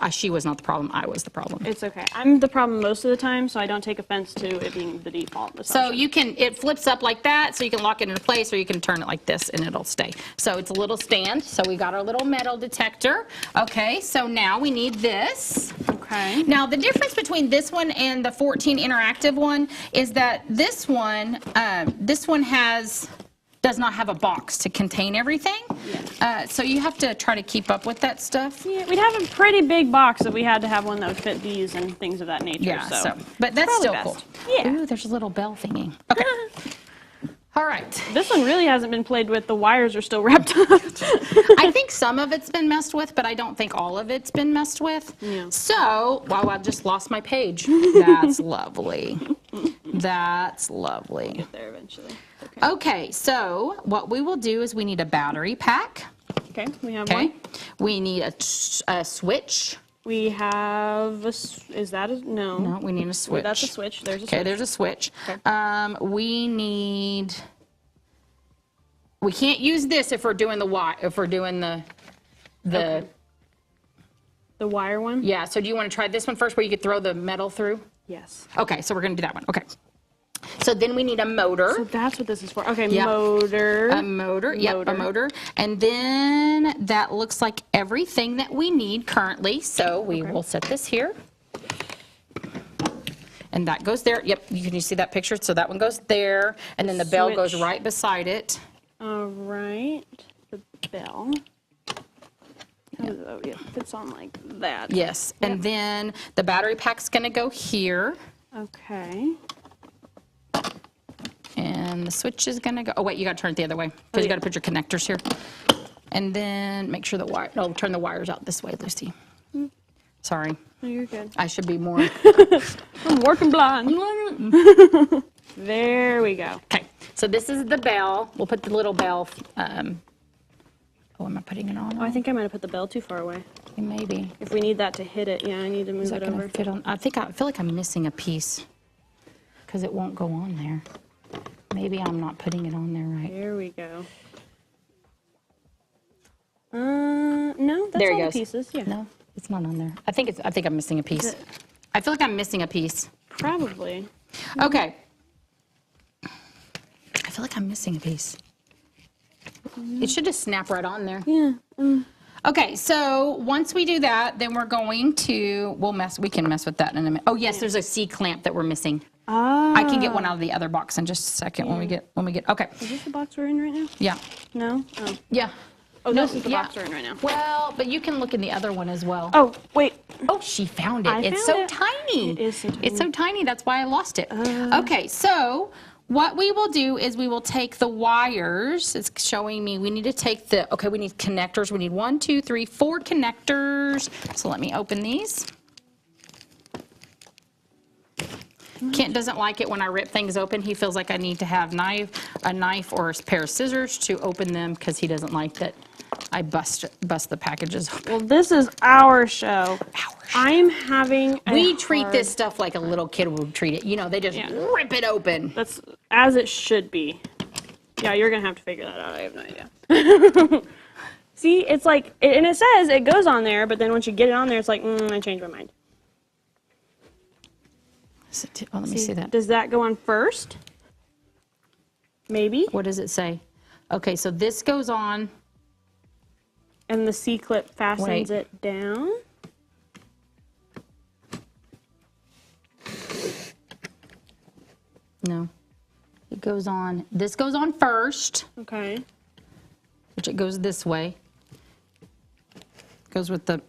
She was not the problem. I was the problem. It's okay. I'm the problem most of the time, so I don't take offense to it being the default assumption. So it flips up like that, so you can lock it into place, or you can turn it like this, and it'll stay. So it's a little stand. So we got our little metal detector. Okay, so now we need this. Okay. Now the difference between this one and the 14 interactive one is that this one does not have a box to contain everything. So you have to try to keep up with that stuff. Yeah, we'd have a pretty big box if we had to have one that would fit these and things of that nature. Yeah, so but that's probably still best. cool. Yeah. Ooh, there's a little bell thingy. Okay. All right. This one really hasn't been played with. The wires are still wrapped up. I think some of it's been messed with, but I don't think all of it's been messed with. Yeah. So, wow, I just lost my page. That's lovely. That's lovely. Get there eventually. Okay. Okay, so what we will do is we need a battery pack. Okay, we have Okay. one. We need a switch. We have is that a no? No, we need a switch. That's a switch. There's a Okay, switch. there's a switch. Okay. We can't use this if we're doing the Okay. The wire one? Yeah, so do you want to try this one first where you could throw the metal through? Yes. Okay, so we're going to do that one. Okay. So then we need a motor. So that's what this is for. Okay, Yep. motor. A motor, yep, a motor. And then that looks like everything that we need currently. So we will set this here. And that goes there. Yep, can you see that picture? So that one goes there. And then the bell goes Switch. right beside it. All right. The bell. Oh, yeah, it's on like that. Yes, and then the battery pack's going to go here. Okay. And the switch is going to go, oh wait, you got to turn it the other way because you got to put your connectors here. And then make sure turn the wires out this way, Lucy. Sorry, No, you're good. I should be more. I'm working blind. There we go. Okay, so this is the bell. We'll put the little bell. Oh, am I putting it on? Oh, I think I might have put the bell too far away. Maybe. If we need that to hit it, yeah, I need to move Is that it going over. to fit on? I feel like I'm missing a piece because it won't go on there. Maybe I'm not putting it on there right. There we go. No, that's There all he the goes. pieces. Yeah. No, it's not on there. I think I'm missing a piece. I feel like I'm missing a piece. Probably. Okay. I feel like I'm missing a piece. It should just snap right on there. Yeah. Okay, so once we do that, then we're going to, we can mess with that in a minute. Oh yes, there's a C-clamp that we're missing. Ah. I can get one out of the other box in just a second when we get, okay. Is this the box we're in right now? Yeah, No? Oh. yeah. Oh, No, this is the yeah. box we're in right now. Well, but you can look in the other one as well. Oh, wait. Oh, she found it. I It's found so it. tiny. It is so It's so tiny. That's why I lost it. Okay, so what we will do is we will take the wires. It's showing me we need to take we need connectors. We need 1, 2, 3, 4 connectors. So let me open these. Kent doesn't like it when I rip things open. He feels like I need to have a knife or a pair of scissors to open them because he doesn't like that I bust the packages open. Well, this is our show. I'm having We treat this stuff like a little kid would treat it. You know, they just Yeah. rip it open. That's as it should be. Yeah, you're gonna have to figure that out. I have no idea. See, it's like, and it says it goes on there, but then once you get it on there, it's like, I changed my mind. Oh, let me see that. Does that go on first? Maybe. What does it say? Okay, so this goes on. And the C-clip fastens it down. No. It goes on. This goes on first. Okay. Which it goes this way. Goes with the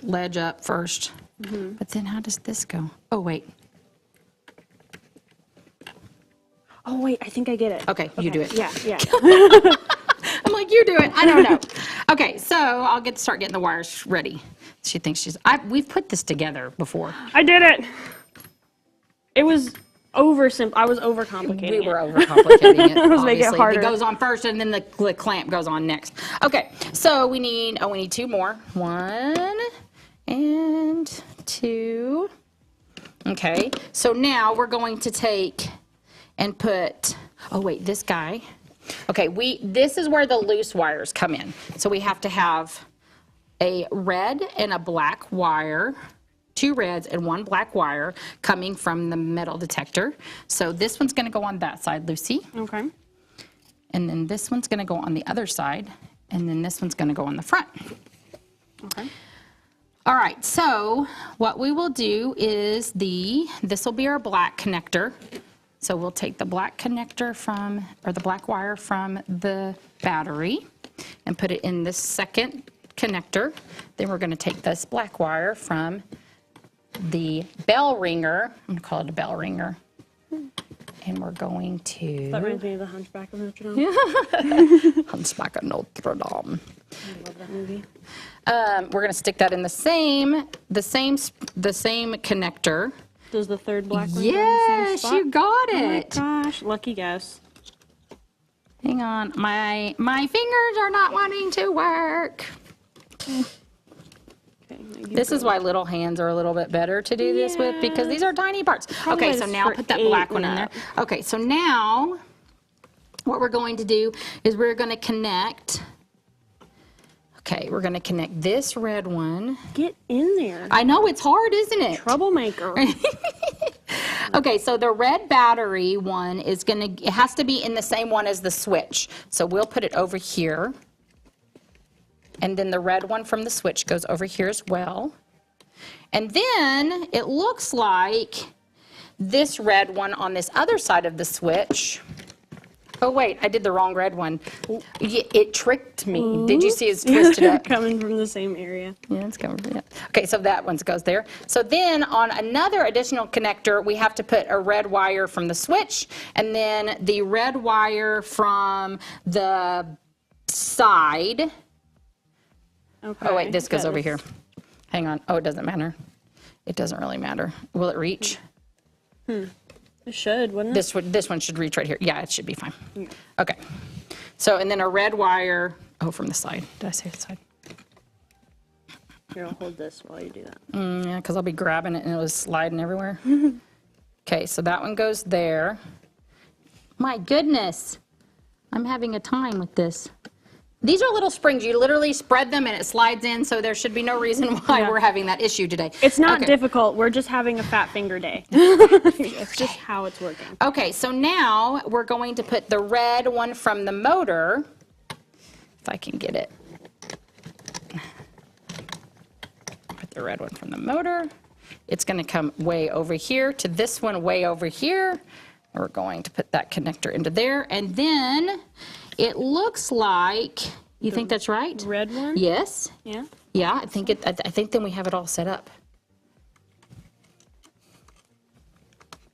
ledge up first. But then how does this go? Oh, wait. Oh, wait, I think I get it. Okay, you do it. Yeah. I'm like, you do it. I don't know. Okay, so I'll start getting the wires ready. She thinks we've put this together before. I did it. It was I was overcomplicating it. We were overcomplicating it. Let's make it harder. It goes on first, and then the clamp goes on next. Okay, so we need two more. 1 and 2. Okay, so now we're going to take and put, this guy. Okay, this is where the loose wires come in. So we have to have a red and a black wire, 2 reds and 1 black wire coming from the metal detector. So this one's going to go on that side, Lucy. Okay. And then this one's going to go on the other side. And then this one's going to go on the front. Okay. All right, so what we will do is this will be our black connector. So we'll take the black connector the black wire from the battery and put it in this second connector. Then we're going to take this black wire from the bell ringer. I'm going to call it a bell ringer. And we're going to... That reminds me of the Hunchback of Notre Dame. Hunchback of Notre Dame. I love that movie. We're going to stick that in the same connector. Does the third black one Yes, go in the same spot? you got it. Oh my gosh, lucky guess. Hang on, my fingers are not wanting to work. Okay, This is why little hands are a little bit better to do this with, because these are tiny parts. Probably Okay, so is now for put that black 8 one in there. Okay, so now what we're going to do is we're going to connect. Okay, we're going to connect this red one. Get in there. I know it's hard, isn't it? Troublemaker. Okay, so the red battery one it has to be in the same one as the switch. So we'll put it over here. And then the red one from the switch goes over here as well. And then it looks like this red one on this other side of the switch. Oh, wait, I did the wrong red one. It tricked me. Ooh. Did you see it's twisted up? Coming from the same area. Yeah, it's coming from that. Okay, so that one goes there. So then on another additional connector, we have to put a red wire from the switch and then the red wire from the side. Okay. Oh, wait, this goes over here. Hang on. Oh, it doesn't matter. It doesn't really matter. Will it reach? It should, wouldn't it? This one should reach right here. Yeah, it should be fine. Yeah. Okay. So, and then a red wire. Oh, from the side. Did I say the side? Here, I'll hold this while you do that. Yeah, because I'll be grabbing it and it'll sliding everywhere. Okay, so that one goes there. My goodness. I'm having a time with this. These are little springs. You literally spread them and it slides in, so there should be no reason why we're having that issue today. It's not difficult. We're just having a fat finger day. It's just how it's working. Okay, so now we're going to put the red one from the motor, if I can get it. Put the red one from the motor. It's going to come way over here to this one way over here. We're going to put that connector into there, and then it looks like, you think that's right? Red one? Yes. Yeah. Yeah, I think then we have it all set up.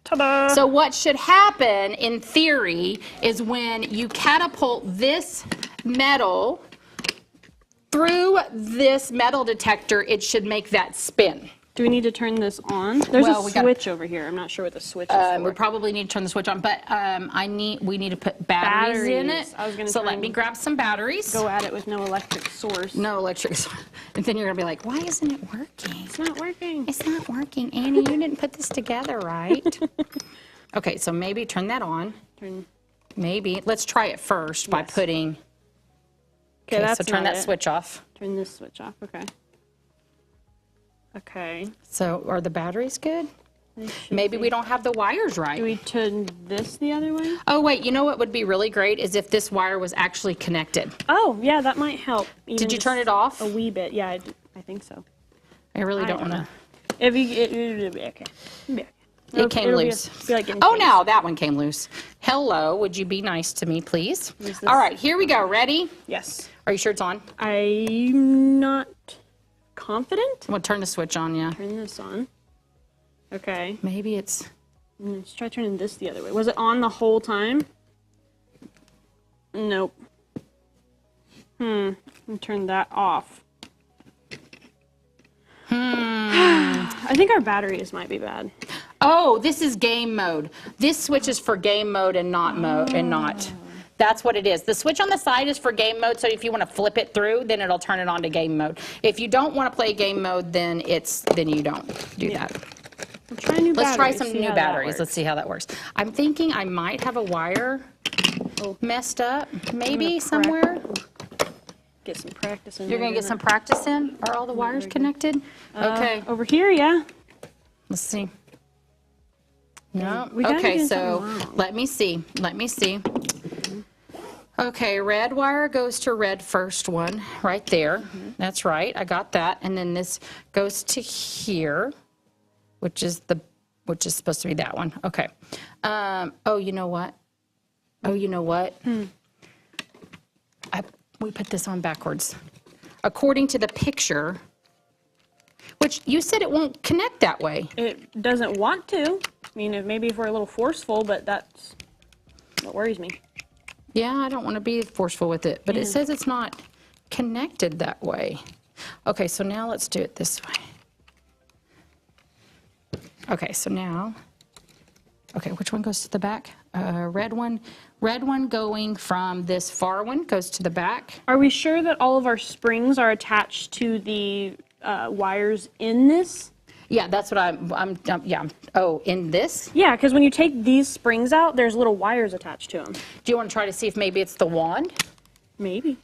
Ta-da! So what should happen in theory is when you catapult this metal through this metal detector, it should make that spin. Do we need to turn this on? There's Well, a switch over here. I'm not sure what the switch is for. We probably need to turn the switch on, but we need to put batteries in it. I was gonna so try let and me grab some batteries. Go at it with no electric source. No electric source. And then you're going to be like, why isn't it working? It's not working. It's not working. Annie, you didn't put this together right. Okay, so maybe turn that on. maybe. Let's try it first by putting. Okay, that's so turn not that it. switch off. Turn this switch off. Okay. Okay. So are the batteries good? They should Maybe be. we don't have the wires Do right. we turn this the other way? Oh, wait, you know what would be really great is if this wire was actually connected. Oh, yeah, that might help. Did you turn it off? A wee bit. Yeah, I think so. I really don't want to. If you, it'll be okay. Yeah. It came loose. Be like Oh, now that one came loose. Hello, would you be nice to me, please? this? All right, here we go. Ready? Yes. Are you sure it's on? I'm not confident. We'll turn the switch on, yeah. Turn this on. Okay. Maybe it's. Let's try turning this the other way. Was it on the whole time? Nope. Let me turn that off. I think our batteries might be bad. Oh, this is game mode. This switch is for game mode and not mode and not. That's what it is. The switch on the side is for game mode, so if you want to flip it through, then it'll turn it on to game mode. If you don't want to play game mode, then you don't do that. We'll try new Let's try batteries, some see new how that batteries. works. Let's see how that works. I'm thinking I might have a wire messed up, maybe somewhere. Get some practice in. You're going to get some practice in? Are all the wires connected? Okay, Over here, yeah. let's see. No, We gotta okay, do so something wrong. let me see. Okay, red wire goes to red first one, right there. That's right, I got that. And then this goes to here, which is supposed to be that one. Okay. Oh, you know what? We put this on backwards. According to the picture, which you said it won't connect that way. It doesn't want to. I mean, maybe if we're a little forceful, but that's what worries me. Yeah, I don't want to be forceful with it, but it says it's not connected that way. Okay, so now let's do it this way. Okay, so now, okay, which one goes to the back? Red one going from this far one goes to the back. Are we sure that all of our springs are attached to the wires in this? Yeah, that's what yeah. Oh, in this? Yeah, because when you take these springs out, there's little wires attached to them. Do you want to try to see if maybe it's the wand? Maybe.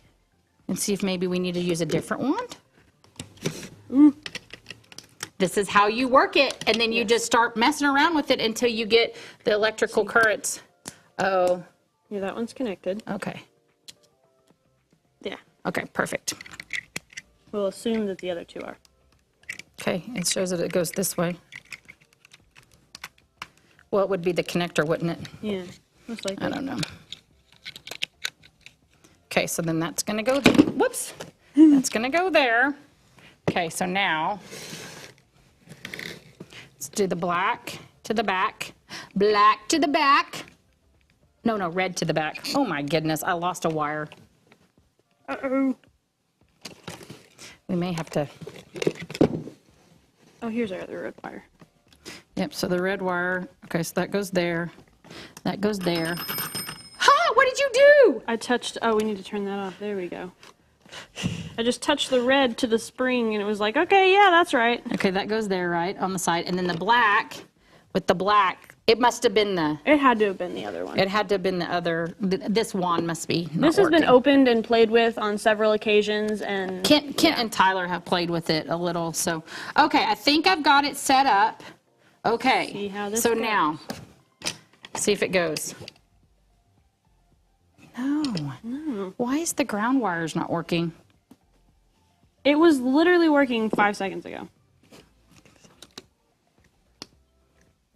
And see if maybe we need to use a different wand? This is how you work it, and then you just start messing around with it until you get the electrical currents. Oh, Yeah, that one's connected. okay. Yeah. Okay, perfect. We'll assume that the other two are. Okay, it shows that it goes this way. Well, it would be the connector, wouldn't it? Yeah, most likely. I don't know. Okay, so then that's going to go there. Whoops. That's going to go there. Okay, so now let's do the black to the back. Black to the back. No, red to the back. Oh my goodness, I lost a wire. Uh-oh. We may have to. Oh, here's our other red wire. Yep, so the red wire. Okay, so that goes there. That goes there. Ha! What did you do? I touched, oh, we need to turn that off. There we go. I just touched the red to the spring, and it was like, okay, yeah, that's right. Okay, that goes there, right, on the side. And then the black, with the black, it must have been the, It had to have been the other one. it had to have been the other, this wand must be not This has been working. opened and played with on several occasions, and Kent and Tyler have played with it a little, so. Okay, I think I've got it set up. Okay. See how this so goes. now, see if it goes. No. Why is the ground wires not working? it was literally working 5 seconds ago.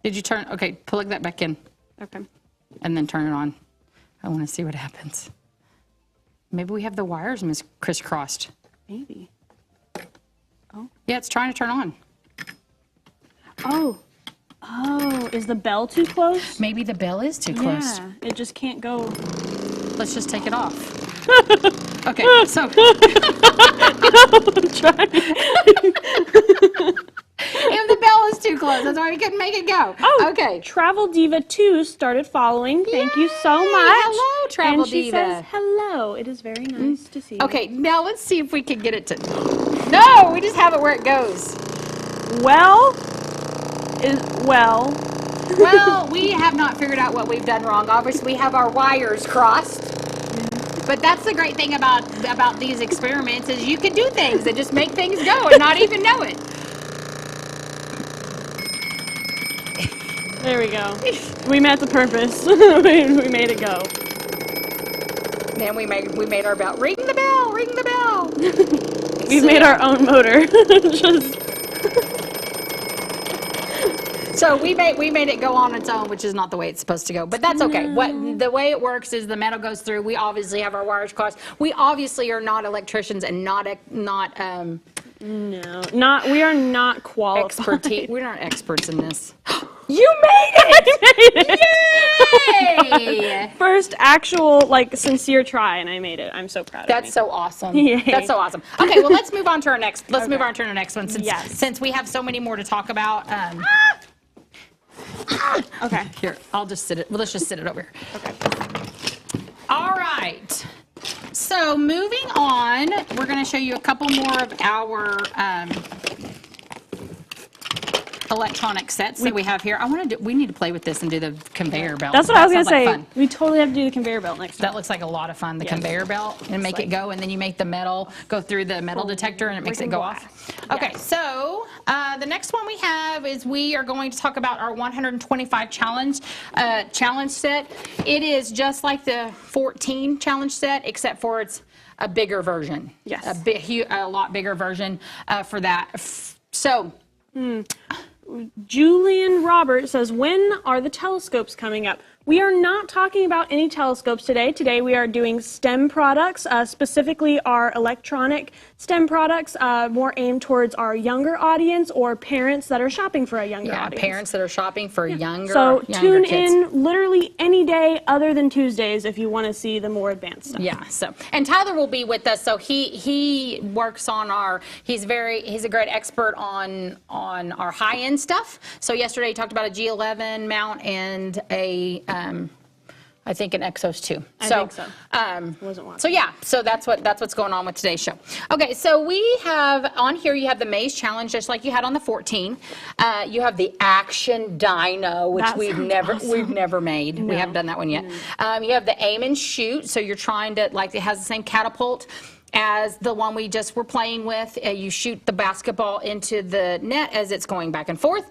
Did you turn, okay, plug that back in Okay. and then turn it on. I want to see what happens. Maybe we have the wires crisscrossed. Maybe. Yeah, it's trying to turn on. Oh. Oh, is the bell too close? Maybe the bell is too close. Yeah, it just can't go. Let's just take it off. Okay, so. If the bell is too close, that's why we couldn't make it go. Oh, Okay. Travel Diva 2 started following. Thank you so Yay! much. Hello, Travel and she Diva. says, hello. It is very nice to see you. Okay, now let's see if we can get it to. No, we just have it where it goes. Well, Well, we have not figured out what we've done wrong. Obviously, we have our wires crossed. But that's the great thing about these experiments is you can do things and just make things go and not even know it. There we go. We met the purpose. We made it go. Then we made our bell. Ring the bell, ring the bell. We've made our own motor. So we made it go on its own, which is not the way it's supposed to go. But that's okay. The way it works is the metal goes through. We obviously have our wires crossed. We obviously are not electricians and we are not qualified. We're not experts in this. You made it! Yay! First actual, sincere try, and I made it. I'm so proud of That's me. so awesome. Yay. That's so awesome. Okay, well, let's move on to our next. Move on to our next one since we have so many more to talk about. Okay. Here, I'll just sit it. Well, let's just sit it over here. Okay. All right. So moving on, we're going to show you a couple more of our electronic sets that we have here. We need to play with this and do the conveyor belt. That's what I was going to say. Fun. We totally have to do the conveyor belt next time. That looks like a lot of fun, the conveyor belt, and make it go, and then you make the metal go through the metal detector, and it makes it go off. Okay, so the next one we have is we are going to talk about our 125 challenge set. It is just like the 14 challenge set, except for it's a bigger version. Yes. A lot bigger version for that. So. Julian Roberts says, when are the telescopes coming up? We are not talking about any telescopes today. Today we are doing STEM products, specifically our electronic STEM products, more aimed towards our younger audience or parents that are shopping for a younger audience. Parents that are shopping for younger tune kids. in literally any day other than Tuesdays if you want to see the more advanced stuff. Yeah, and Tyler will be with us. So he works on he's a great expert on our high-end stuff. So yesterday he talked about a G11 mount and I think an Exos 2. I think so. Wasn't watching. So that's what's going on with today's show. Okay, so we have on here, you have the Maze Challenge, just like you had on the 14. You have the Action Dino, which we've never made. No. We haven't done that one yet. You have the Aim and Shoot, so you're trying to, it has the same catapult as the one we just were playing with. You shoot the basketball into the net as it's going back and forth.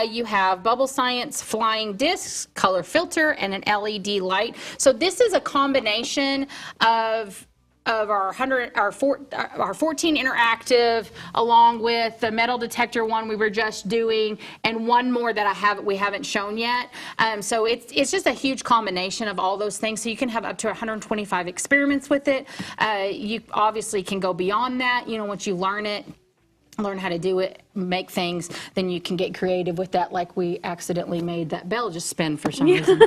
You have Bubble Science, Flying Discs, Color Filter, and an LED light. So this is a combination of our 14 interactive, along with the metal detector one we were just doing, and one more that we haven't shown yet. So it's just a huge combination of all those things. So you can have up to 125 experiments with it. You obviously can go beyond that. Once you learn how to do it, make things, then you can get creative with that, like we accidentally made that bell just spin for some reason.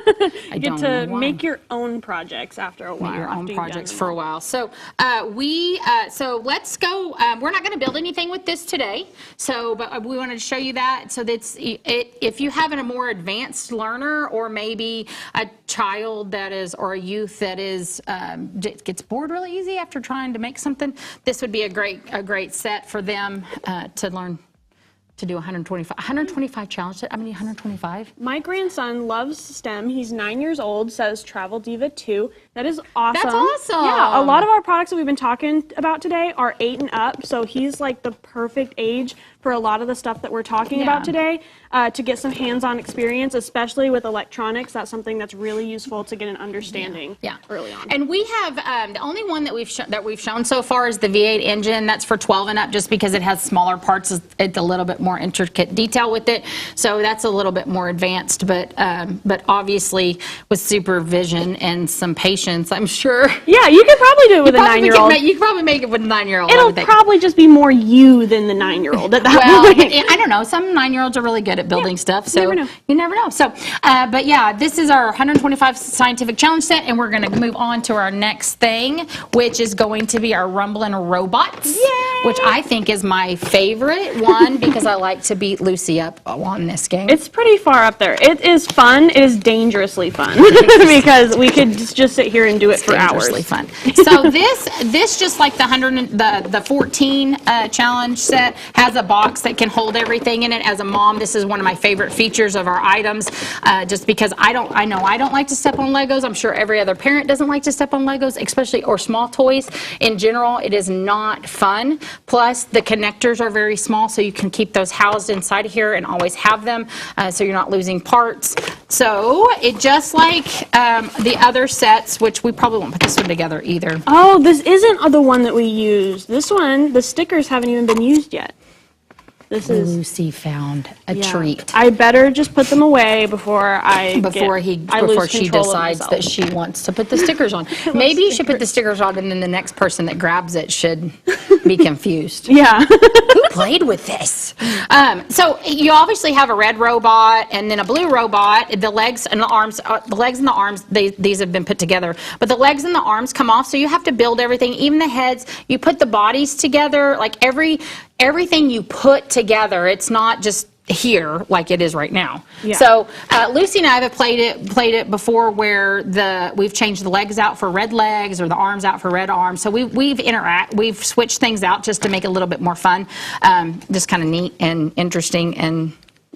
I get to make your own projects after a while. Make your own projects for a while. So so let's go. We're not going to build anything with this today, but we wanted to show you that. So that's if you have a more advanced learner, or maybe a child or a youth that gets bored really easy after trying to make something, this would be a great set for them to learn to do 125 challenge. I mean, 125. My grandson loves STEM. He's 9 years old, says Travel Diva 2. That is awesome. That's awesome. Yeah, a lot of our products that we've been talking about today are 8 and up, so he's like the perfect age for a lot of the stuff that we're talking about today, to get some hands-on experience, especially with electronics. That's something that's really useful to get an understanding early on. And we have the only one that we've shown so far is the V8 engine. That's for 12 and up, just because it has smaller parts. It's a little bit more intricate detail with it, so that's a little bit more advanced. But obviously with supervision and some patience, I'm sure. Yeah, you could probably do it with a 9-year-old. You could probably make it with a 9-year-old. It'll probably just be more you than the 9-year-old at that point. I don't know. Some 9-year-olds are really good at building stuff, so you never know. So, but yeah, this is our 125 scientific challenge set, and we're going to move on to our next thing, which is going to be our rumbling robots, which I think is my favorite one because I like to beat Lucy up on this game. It's pretty far up there. It is fun. It is dangerously fun because we could just sit here and do it for hours. Dangerously fun. So this just like the 14 challenge set has a bottom box that can hold everything in it. As a mom, this is one of my favorite features of our items, just because I know I don't like to step on Legos. I'm sure every other parent doesn't like to step on Legos, especially or small toys in general. It is not fun. Plus, the connectors are very small, so you can keep those housed inside of here and always have them, so you're not losing parts. So it just like the other sets, which we probably won't put this one together either. Oh, this isn't the one that we used. This one, the stickers haven't even been used yet. This is Lucy found a treat. I better just put them away before she decides that she wants to put the stickers on. Maybe you should put the stickers on, and then the next person that grabs it should be confused. Yeah. Who played with this? So you obviously have a red robot and then a blue robot. The legs and the arms, these have been put together, but the legs and the arms come off, so you have to build everything, even the heads. You put the bodies together, like everything you put together. It's not just here like it is right now. Yeah. So Lucy and I have played it before, where we've changed the legs out for red legs or the arms out for red arms. So we've switched things out just to make it a little bit more fun, just kind of neat and interesting. And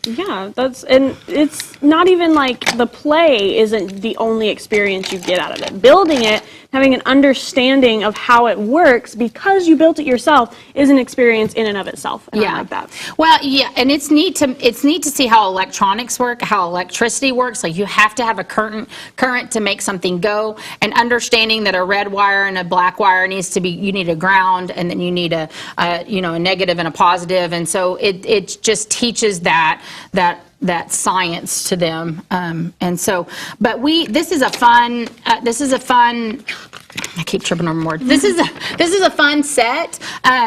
yeah, and it's not even like the play isn't the only experience you get out of it. Building it, having an understanding of how it works because you built it yourself, is an experience in and of itself. And I like that. Well, yeah, and it's neat to see how electronics work, how electricity works. Like, you have to have a current to make something go, and understanding that a red wire and a black wire you need a ground, and then you need a negative and a positive, and so it just teaches that science to them, and so. But this is a fun. I keep tripping over words. This is a fun set.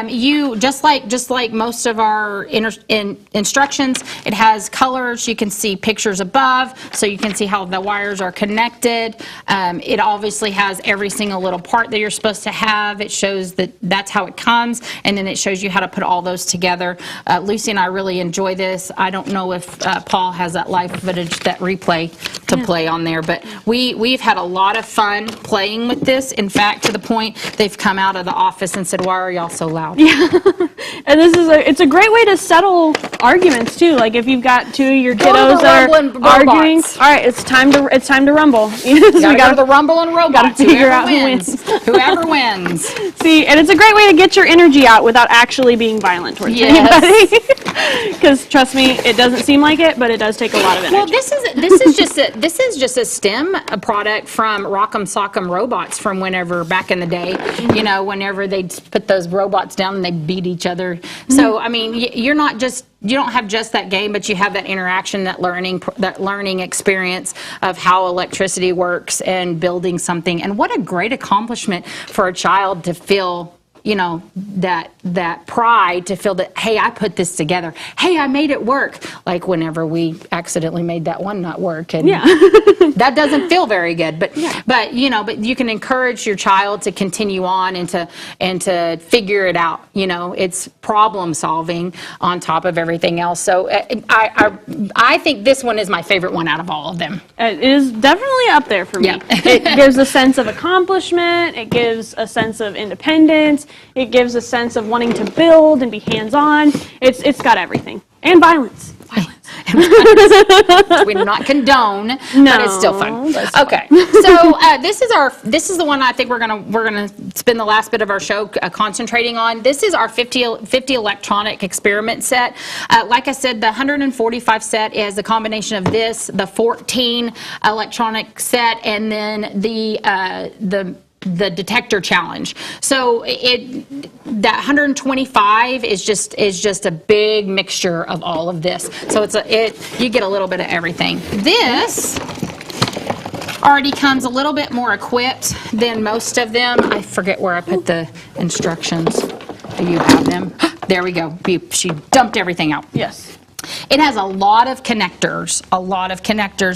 You just like most of our instructions. It has colors. You can see pictures above, so you can see how the wires are connected. It obviously has every single little part that you're supposed to have. It shows that's how it comes, and then it shows you how to put all those together. Lucy and I really enjoy this. I don't know if Paul has that live footage, that replay to play on there, but we've had a lot of fun playing with this. In fact, to the point they've come out of the office and said, "Why are y'all so loud?" Yeah, and it's a great way to settle arguments too. Like, if you've got two of your kiddos that are arguing, all right, it's time to rumble. So we got the rumble and robots. Figure out who wins. Whoever wins. See, and it's a great way to get your energy out without actually being violent towards anybody. Because trust me, it doesn't seem like it, but it does take a lot of energy. Well, this is just a STEM product from Rock'em Sock'em Robots from whenever back in the day. You know, whenever they'd put those robots down and they beat each other. So I mean, you don't have just that game, but you have that interaction, that learning experience of how electricity works and building something. And what a great accomplishment for a child to feel, that pride, to feel that, hey, I put this together. Hey, I made it work. Like whenever we accidentally made that one not work, and that doesn't feel very good. But you can encourage your child to continue on and to figure it out. It's problem solving on top of everything else. So I think this one is my favorite one out of all of them. It is definitely up there for me. Yeah. It gives a sense of accomplishment. It gives a sense of independence. It gives a sense of wanting to build and be hands-on. It's got everything. And violence. We do not condone, but it's still fun. Okay, so this is the one I think we're gonna spend the last bit of our show concentrating on. This is our 50 electronic experiment set. Like I said, the 145 set is a combination of this, the 14 electronic set, and then the Detector challenge. So that 125 is just a big mixture of all of this. So you get a little bit of everything. This already comes a little bit more equipped than most of them. I forget where I put the instructions. Do you have them? There we go. She dumped everything out. Yes. It has a lot of connectors,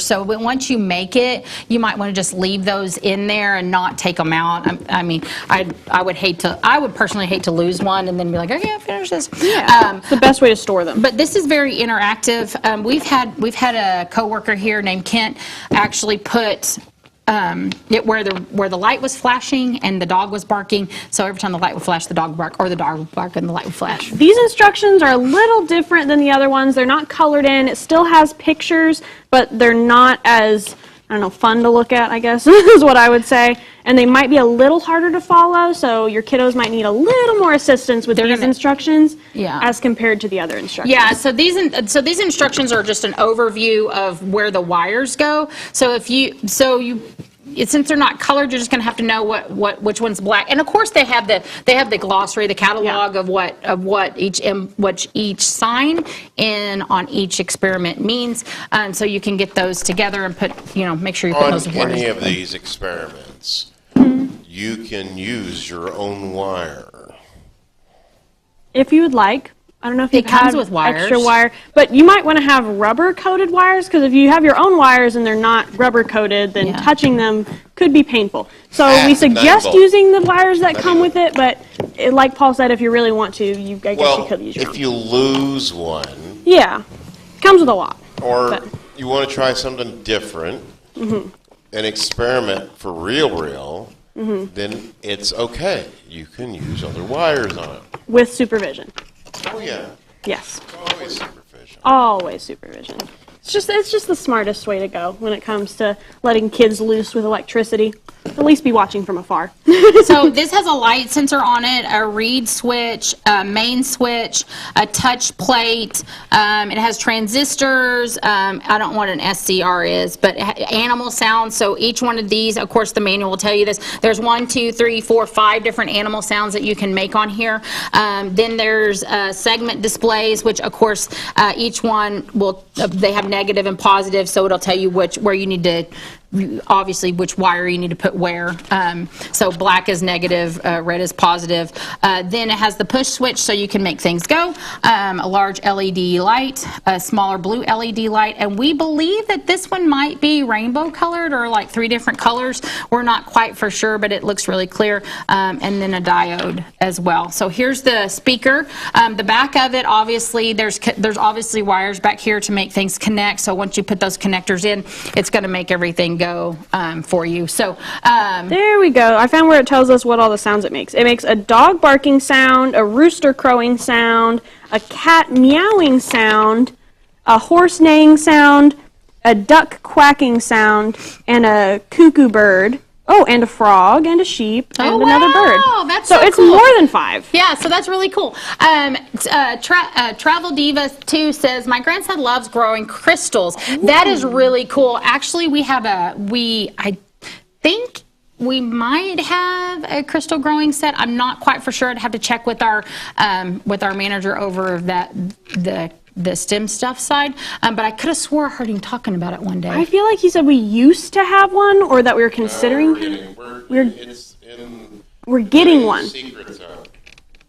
So once you make it, you might want to just leave those in there and not take them out. I mean, I would personally hate to lose one and then be like, okay, I finished this. Yeah, it's the best way to store them. But this is very interactive. We've had a coworker here named Kent actually put where the light was flashing and the dog was barking. So every time the light would flash, the dog would bark, or the dog would bark and the light would flash. These instructions are a little different than the other ones. They're not colored in. It still has pictures, but they're not as, I don't know, fun to look at, I guess, is what I would say. And they might be a little harder to follow, so your kiddos might need a little more assistance with these instructions as compared to the other instructions. Yeah, so these instructions are just an overview of where the wires go. So since they're not colored, you're just going to have to know which one's black. And of course, they have the glossary, the catalog of what each sign in on each experiment means. So you can get those together and make sure you put those on any of these experiments. You can use your own wire. If you would like. I don't know if it comes with wires. Extra wire, but you might want to have rubber-coated wires, because if you have your own wires and they're not rubber-coated, then touching them could be painful. So we suggest using the wires that come with it, but like Paul said, if you really want to, I guess you could use your own. If you lose one... Yeah, comes with a lot. Or you want to try something different, and experiment for real, then it's okay. You can use other wires on it. With supervision. Oh, yeah. Yes. Always supervision. Always supervision. It's just the smartest way to go when it comes to letting kids loose with electricity. At least be watching from afar. So this has a light sensor on it, a reed switch, a main switch, a touch plate. It has transistors. I don't know what an SCR is, but animal sounds. So each one of these, of course, the manual will tell you this. There's 1, 2, 3, 4, 5 different animal sounds that you can make on here. Then there's segment displays, which of course each one will. They have negative and positive, so it'll tell you where you need to. Obviously, which wire you need to put where. So black is negative, red is positive. Then it has the push switch, so you can make things go. A large LED light, a smaller blue LED light, and we believe that this one might be rainbow colored or like 3 different colors. We're not quite for sure, but it looks really clear. And then a diode as well. So here's the speaker. The back of it, obviously, there's obviously wires back here to make things connect. So once you put those connectors in, it's going to make everything go for you. So there we go. I found where it tells us what all the sounds it makes. It makes a dog barking sound, a rooster crowing sound, a cat meowing sound, a horse neighing sound, a duck quacking sound, and a cuckoo bird. Oh, and a frog, and a sheep, and another bird. That's so it's cool. more than 5. Yeah, so that's really cool. Travel Diva 2 says, my grandson loves growing crystals. Ooh. That is really cool. Actually, I think we might have a crystal growing set. I'm not quite for sure. I'd have to check with our manager over the STEM stuff side, but I could have swore I heard him talking about it one day. I feel like he said we used to have one, or that we were considering. We're getting one.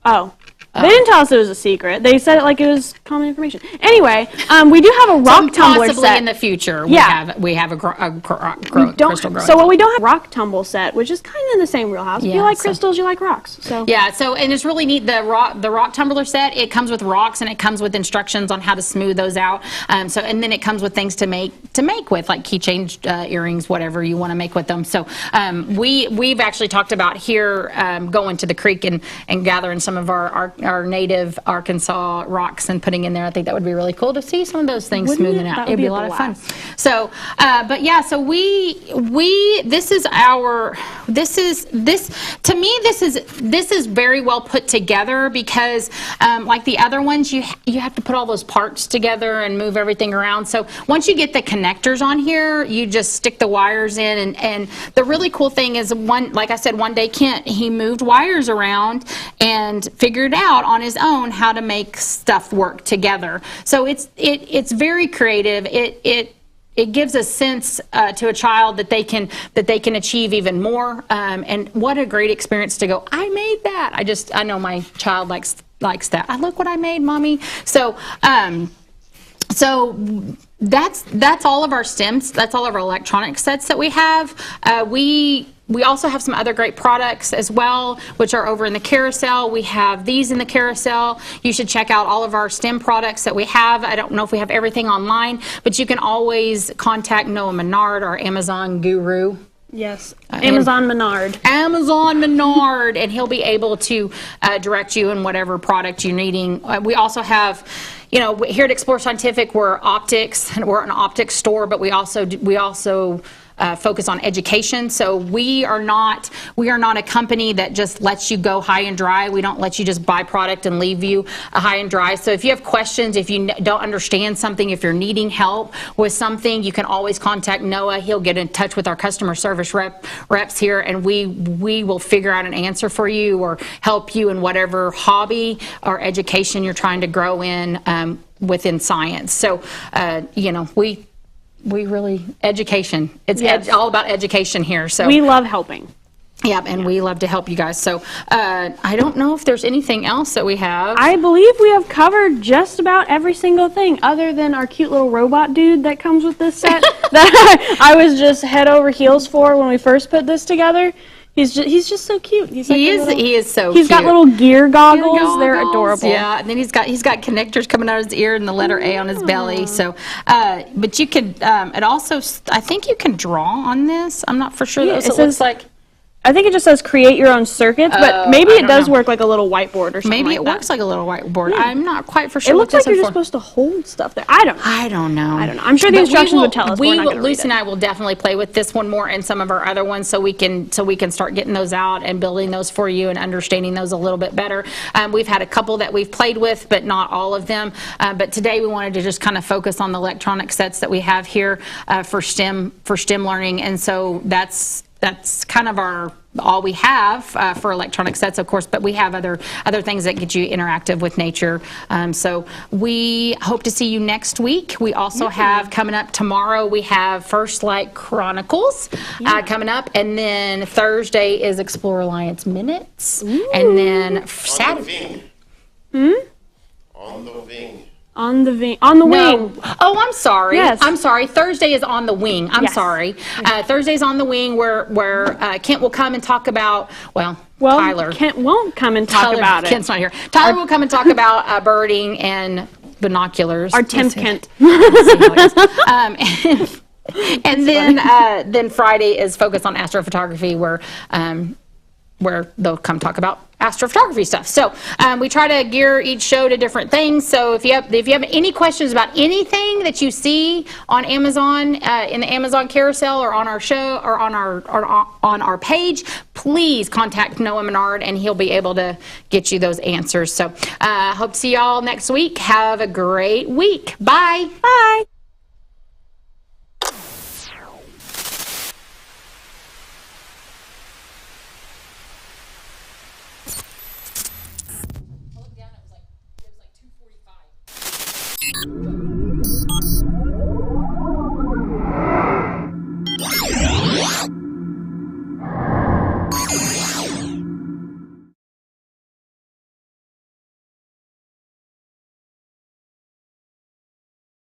Oh. They didn't tell us it was a secret. They said it like it was common information. Anyway, we do have a rock tumbler set. Possibly in the future, we have a crystal growing. So we don't have a rock tumble set, which is kind of in the same wheelhouse. If you like crystals, you like rocks. So yeah. So and it's really neat. The rock tumbler set. It comes with rocks and it comes with instructions on how to smooth those out. And then it comes with things to make with, like keychains, earrings, whatever you want to make with them. So we've actually talked about here going to the creek and gathering some of our native Arkansas rocks and putting in there. I think that would be really cool to see some of those things smoothing out. It'd be a lot of fun. So, but yeah, so this is very well put together, because like the other ones, you have to put all those parts together and move everything around. So once you get the connectors on here, you just stick the wires in, and the really cool thing is, like I said, one day Kent, he moved wires around and figured out on his own how to make stuff work together. So it's very creative. It gives a sense to a child that they can achieve even more. And what a great experience to go, I made that. I know my child likes that. Look what I made, Mommy. So that's all of our STEMs. That's all of our electronic sets that we have. We also have some other great products as well, which are over in the carousel. We have these in the carousel. You should check out all of our STEM products that we have. I don't know if we have everything online, but you can always contact Noah Menard, our Amazon guru. Yes. Amazon Menard. Amazon Menard, and he'll be able to direct you in whatever product you're needing. We also have, here at Explore Scientific, we're optics, and we're an optics store, but we also focus on education. So we are not a company that just lets you go high and dry. We don't let you just buy product and leave you high and dry. So if you have questions, if you don't understand something, if you're needing help with something, you can always contact Noah. He'll get in touch with our customer service reps here, and we will figure out an answer for you or help you in whatever hobby or education you're trying to grow in within science. So we really, education. It's all about education here. So we love helping. Yeah, and we love to help you guys. So I don't know if there's anything else that we have. I believe we have covered just about every single thing other than our cute little robot dude that comes with this set that I was just head over heels for when we first put this together. He's just so cute. He is so cute. He's got little gear goggles. They're adorable. Yeah, and then he's got connectors coming out of his ear and the letter A on his belly. So, but you could it also, I think you can draw on this. I'm not for sure. Yeah, it looks like. I think it just says create your own circuits, but maybe it does work like a little whiteboard or something. Maybe like it works like a little whiteboard. Yeah. I'm not quite for sure. It looks like you're just supposed to hold stuff there. I don't know. I'm sure the instructions would tell us. Lucy and I will definitely play with this one more and some of our other ones, so we can start getting those out and building those for you and understanding those a little bit better. We've had a couple that we've played with, but not all of them. But today we wanted to just kind of focus on the electronic sets that we have here for STEM learning, and so that's kind of all we have for electronic sets, of course, but we have other things that get you interactive with nature. So we hope to see you next week. We also have coming up tomorrow, we have First Light Chronicles coming up, and then Thursday is Explore Alliance Minutes, and then Saturday. On the wing. On the wing. Oh, I'm sorry. Yes. I'm sorry. Thursday is on the wing. I'm sorry. Thursday's on the wing where Kent will come and talk about, Tyler. Kent won't come and talk about it. Kent's not here. Tyler will come and talk about birding and binoculars. Our temp Kent. And then Friday is focused on astrophotography, where they'll come talk about astrophotography stuff. So we try to gear each show to different things. So if you have any questions about anything that you see on Amazon, in the Amazon carousel, or on our show, or on our page, please contact Noah Menard, and he'll be able to get you those answers. So hope to see y'all next week. Have a great week. Bye. Bye.